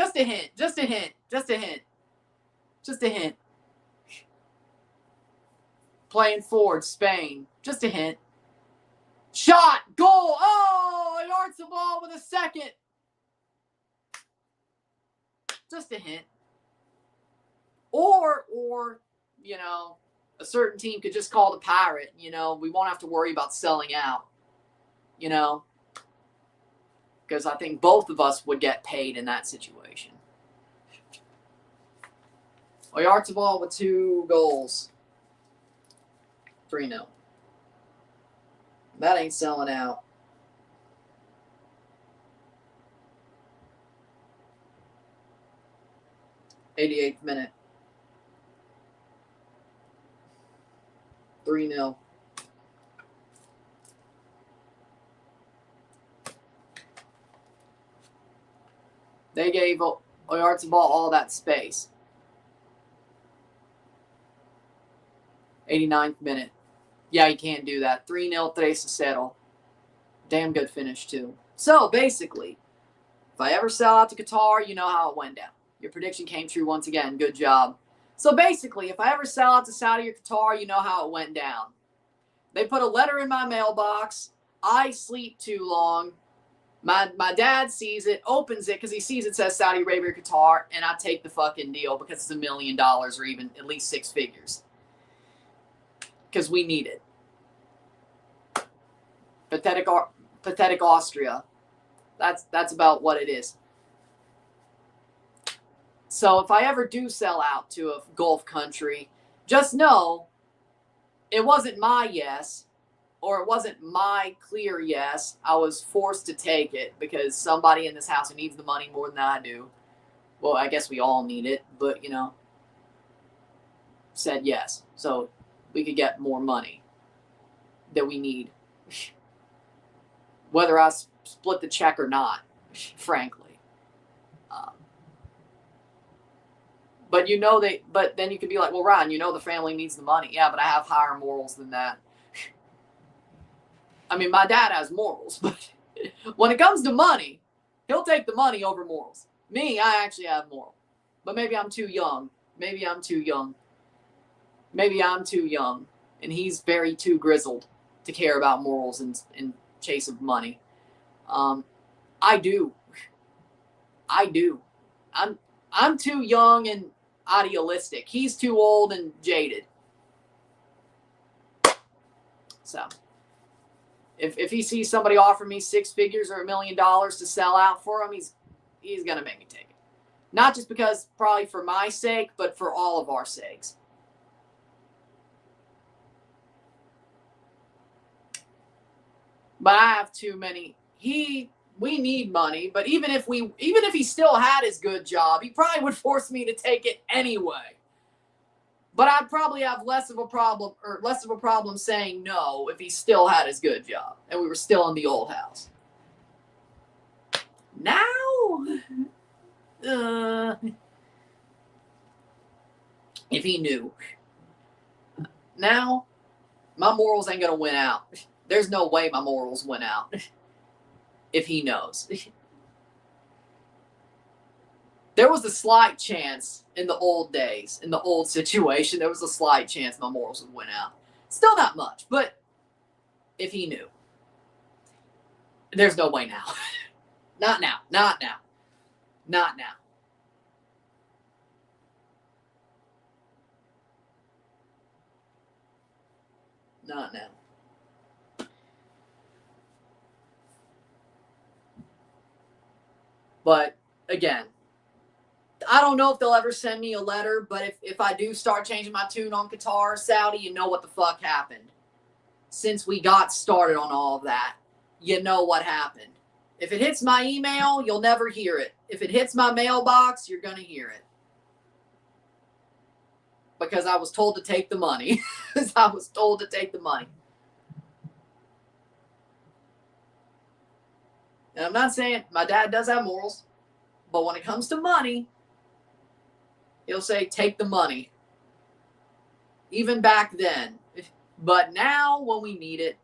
Playing forward, Spain. Just a hint. Shot, goal. Oh, he arcs the ball with a second. Just a hint. Or, you know, a certain team could just call the pirate. You know, we won't have to worry about selling out. You know, because I think both of us would get paid in that situation. Oyarzabal with 2 goals. 3-0. That ain't selling out. '88th minute. 3-0. They gave Oyarzabal all that space. 89th minute. Yeah, you can't do that. 3-0, 3-0. Damn good finish, too. So, basically, if I ever sell out to Qatar, you know how it went down. Your prediction came true once again. Good job. So, basically, if I ever sell out to Saudi or Qatar, you know how it went down. They put a letter in my mailbox. I sleep too long. My dad sees it, opens it, because he sees it says Saudi Arabia or Qatar, and I take the fucking deal because it's $1 million or even at least 6 figures. Because we need it. Pathetic Austria. That's about what it is. So if I ever do sell out to a Gulf country, just know it wasn't my yes, or it wasn't my clear yes. I was forced to take it because somebody in this house who needs the money more than I do, well, I guess we all need it, but, you know, said yes. So we could get more money that we need. Whether I split the check or not, frankly. But you know but then you could be like, well, Ryan, you know the family needs the money. Yeah, but I have higher morals than that. I mean, my dad has morals, but when it comes to money, he'll take the money over morals. Me, I actually have moral. But maybe I'm too young. And he's very too grizzled to care about morals in chase of money. I do. I'm too young and idealistic. He's too old and jaded. So, If he sees somebody offer me 6 figures or $1 million to sell out for him, he's going to make me take it. Not just because probably for my sake, but for all of our sakes. But I have too many. We need money, but even if he still had his good job, he probably would force me to take it anyway. But I'd probably have less of a problem saying no if he still had his good job and we were still in the old house. Now, if he knew. Now, my morals ain't gonna win out. There's no way my morals win out if he knows. There was a slight chance in the old days, in the old situation, there was a slight chance my morals would win out. Still not much, but if he knew. There's no way now. Not now. Not now. Not now. Not now. But, again, I don't know if they'll ever send me a letter, but if I do start changing my tune on Qatar, Saudi, you know what the fuck happened. Since we got started on all of that, you know what happened. If it hits my email, you'll never hear it. If it hits my mailbox, you're going to hear it. Because I was told to take the money. I was told to take the money. And I'm not saying my dad does have morals, but when it comes to money, he'll say, take the money. Even back then. But now, when we need it,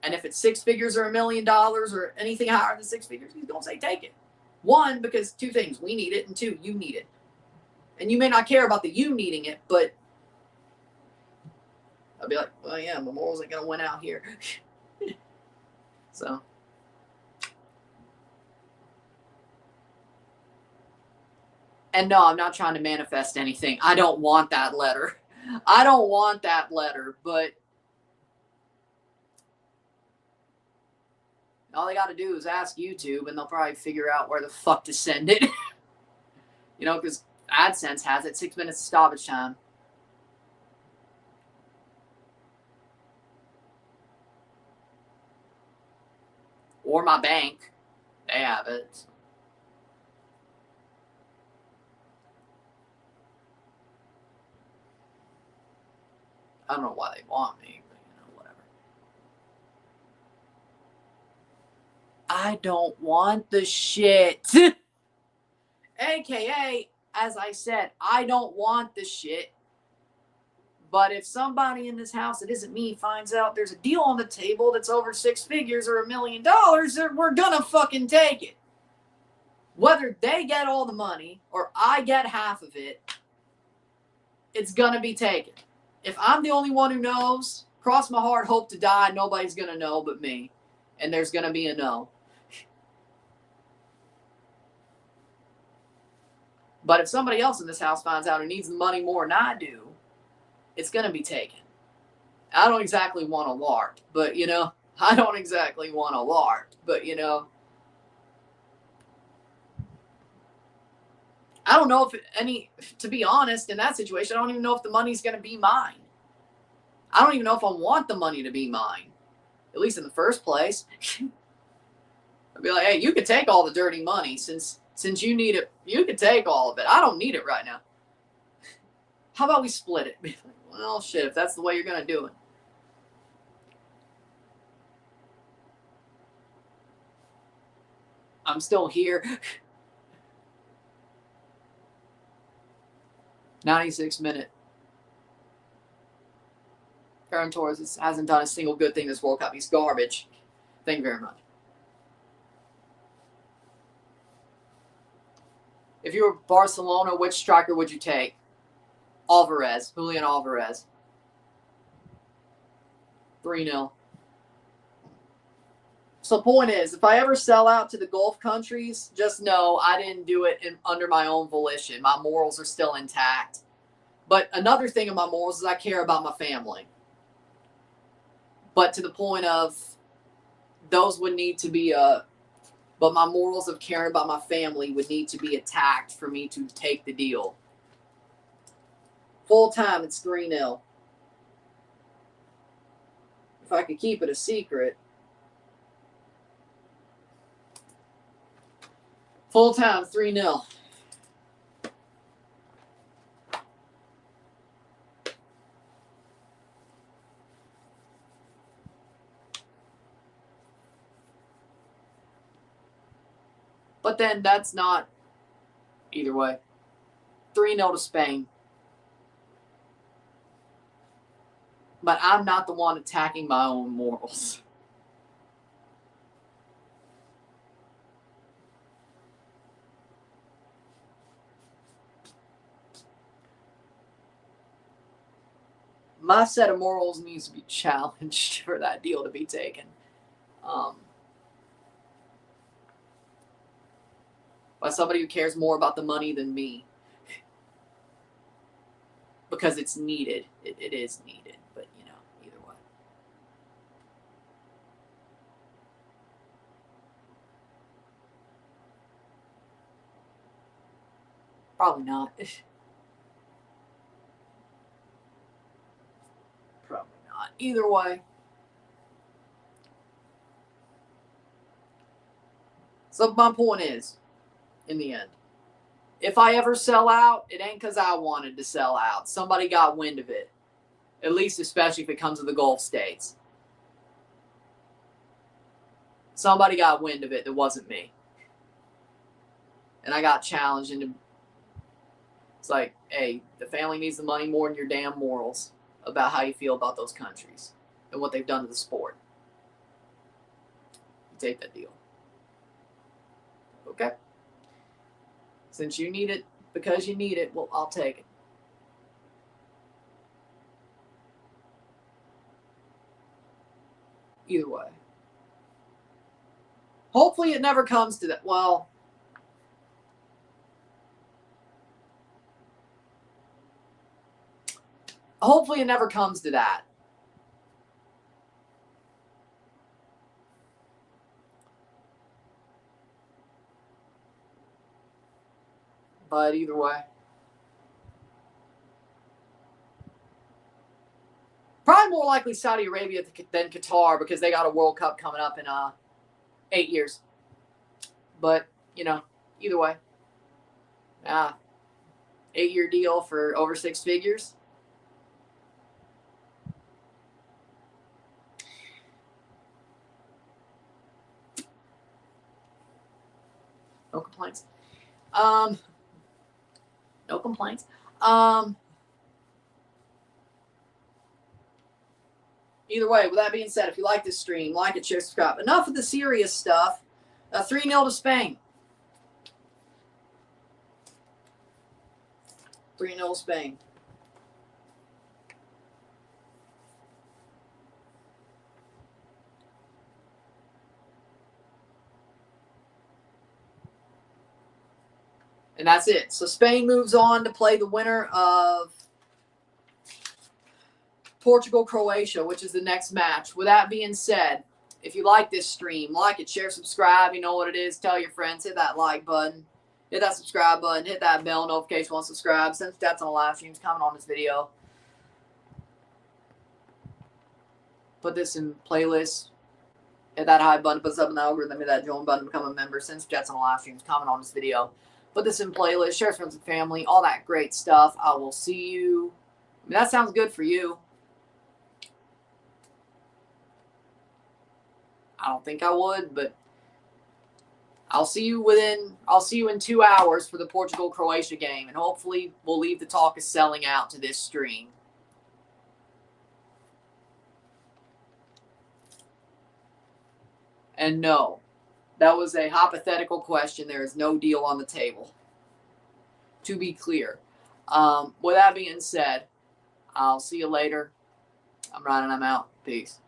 and if it's 6 figures or $1 million or anything higher than 6 figures, he's going to say, take it. 1, because 2 things. We need it, and 2, you need it. And you may not care about the you needing it, but I'll be like, well, yeah, my morals ain't going to win out here. So. And no, I'm not trying to manifest anything. I don't want that letter. I don't want that letter, but all they got to do is ask YouTube, and they'll probably figure out where the fuck to send it. You know, because AdSense has it, 6 minutes of stoppage time. Or my bank. They have it. I don't know why they want me, but you know, whatever. I don't want the shit. AKA, as I said, I don't want the shit. But if somebody in this house that isn't me finds out there's a deal on the table that's over 6 figures or $1 million, we're gonna fucking take it. Whether they get all the money or I get half of it, it's gonna be taken. If I'm the only one who knows, cross my heart, hope to die, nobody's going to know but me. And there's going to be a no. But if somebody else in this house finds out who needs the money more than I do, it's going to be taken. I don't exactly want a LARP, but, you know, I don't exactly want a LARP, but, you know, I don't know to be honest, in that situation, I don't even know if the money's going to be mine. I don't even know if I want the money to be mine, at least in the first place. I'd be like, hey, you can take all the dirty money since you need it. You can take all of it. I don't need it right now. How about we split it? Be like, well, shit, if that's the way you're going to do it. I'm still here. 96-minute. Contreras hasn't done a single good thing this World Cup. He's garbage. Thank you very much. If you were Barcelona, which striker would you take? Julian Alvarez. 3-0. So the point is, if I ever sell out to the Gulf countries, just know I didn't do it under my own volition. My morals are still intact. But another thing of my morals is I care about my family. But to the point of, those would need to be but my morals of caring about my family would need to be attacked for me to take the deal. Full time, it's 3-0. If I could keep it a secret. Full time, 3-0. But then that's not either way. 3-0 to Spain. But I'm not the one attacking my own morals. My set of morals needs to be challenged for that deal to be taken. By somebody who cares more about the money than me. Because it's needed. It is needed. But, you know, either way. Probably not. Probably not. Either way. So my point is, in the end, if I ever sell out, it ain't because I wanted to sell out. Somebody got wind of it. At least especially if it comes to the Gulf states. Somebody got wind of it that wasn't me. And I got challenged into, it's like, hey, the family needs the money more than your damn morals about how you feel about those countries and what they've done to the sport. You take that deal. Okay? Since you need it because you need it, well, I'll take it. Either way. Hopefully it never comes to that. Well, hopefully it never comes to that. But either way. Probably more likely Saudi Arabia than Qatar because they got a World Cup coming up in 8 years. But, you know, either way. 8-year deal for over 6 figures. No complaints. No complaints. Either way, with that being said, if you like this stream, like it, share, subscribe. Enough of the serious stuff. 3-0 to Spain. 3-0 Spain. And that's it. So Spain moves on to play the winner of Portugal-Croatia, which is the next match. With that being said, if you like this stream, like it, share, subscribe. You know what it is. Tell your friends. Hit that like button. Hit that subscribe button. Hit that bell notification once subscribe. Send stats on the live streams. Comment on this video. Put this in playlists. Hit that hi button. Put up in the algorithm. Hit that join button. Become a member. Send stats on the live streams. Comment on this video. Put this in playlist. Share with friends and family. All that great stuff. I will see you. I mean, that sounds good for you. I don't think I would, but I'll see you in 2 hours for the Portugal-Croatia game, and hopefully we'll leave the talk of selling out to this stream. And no, that was a hypothetical question. There is no deal on the table. To be clear. With that being said, I'll see you later. I'm Ryan and I'm out. Peace.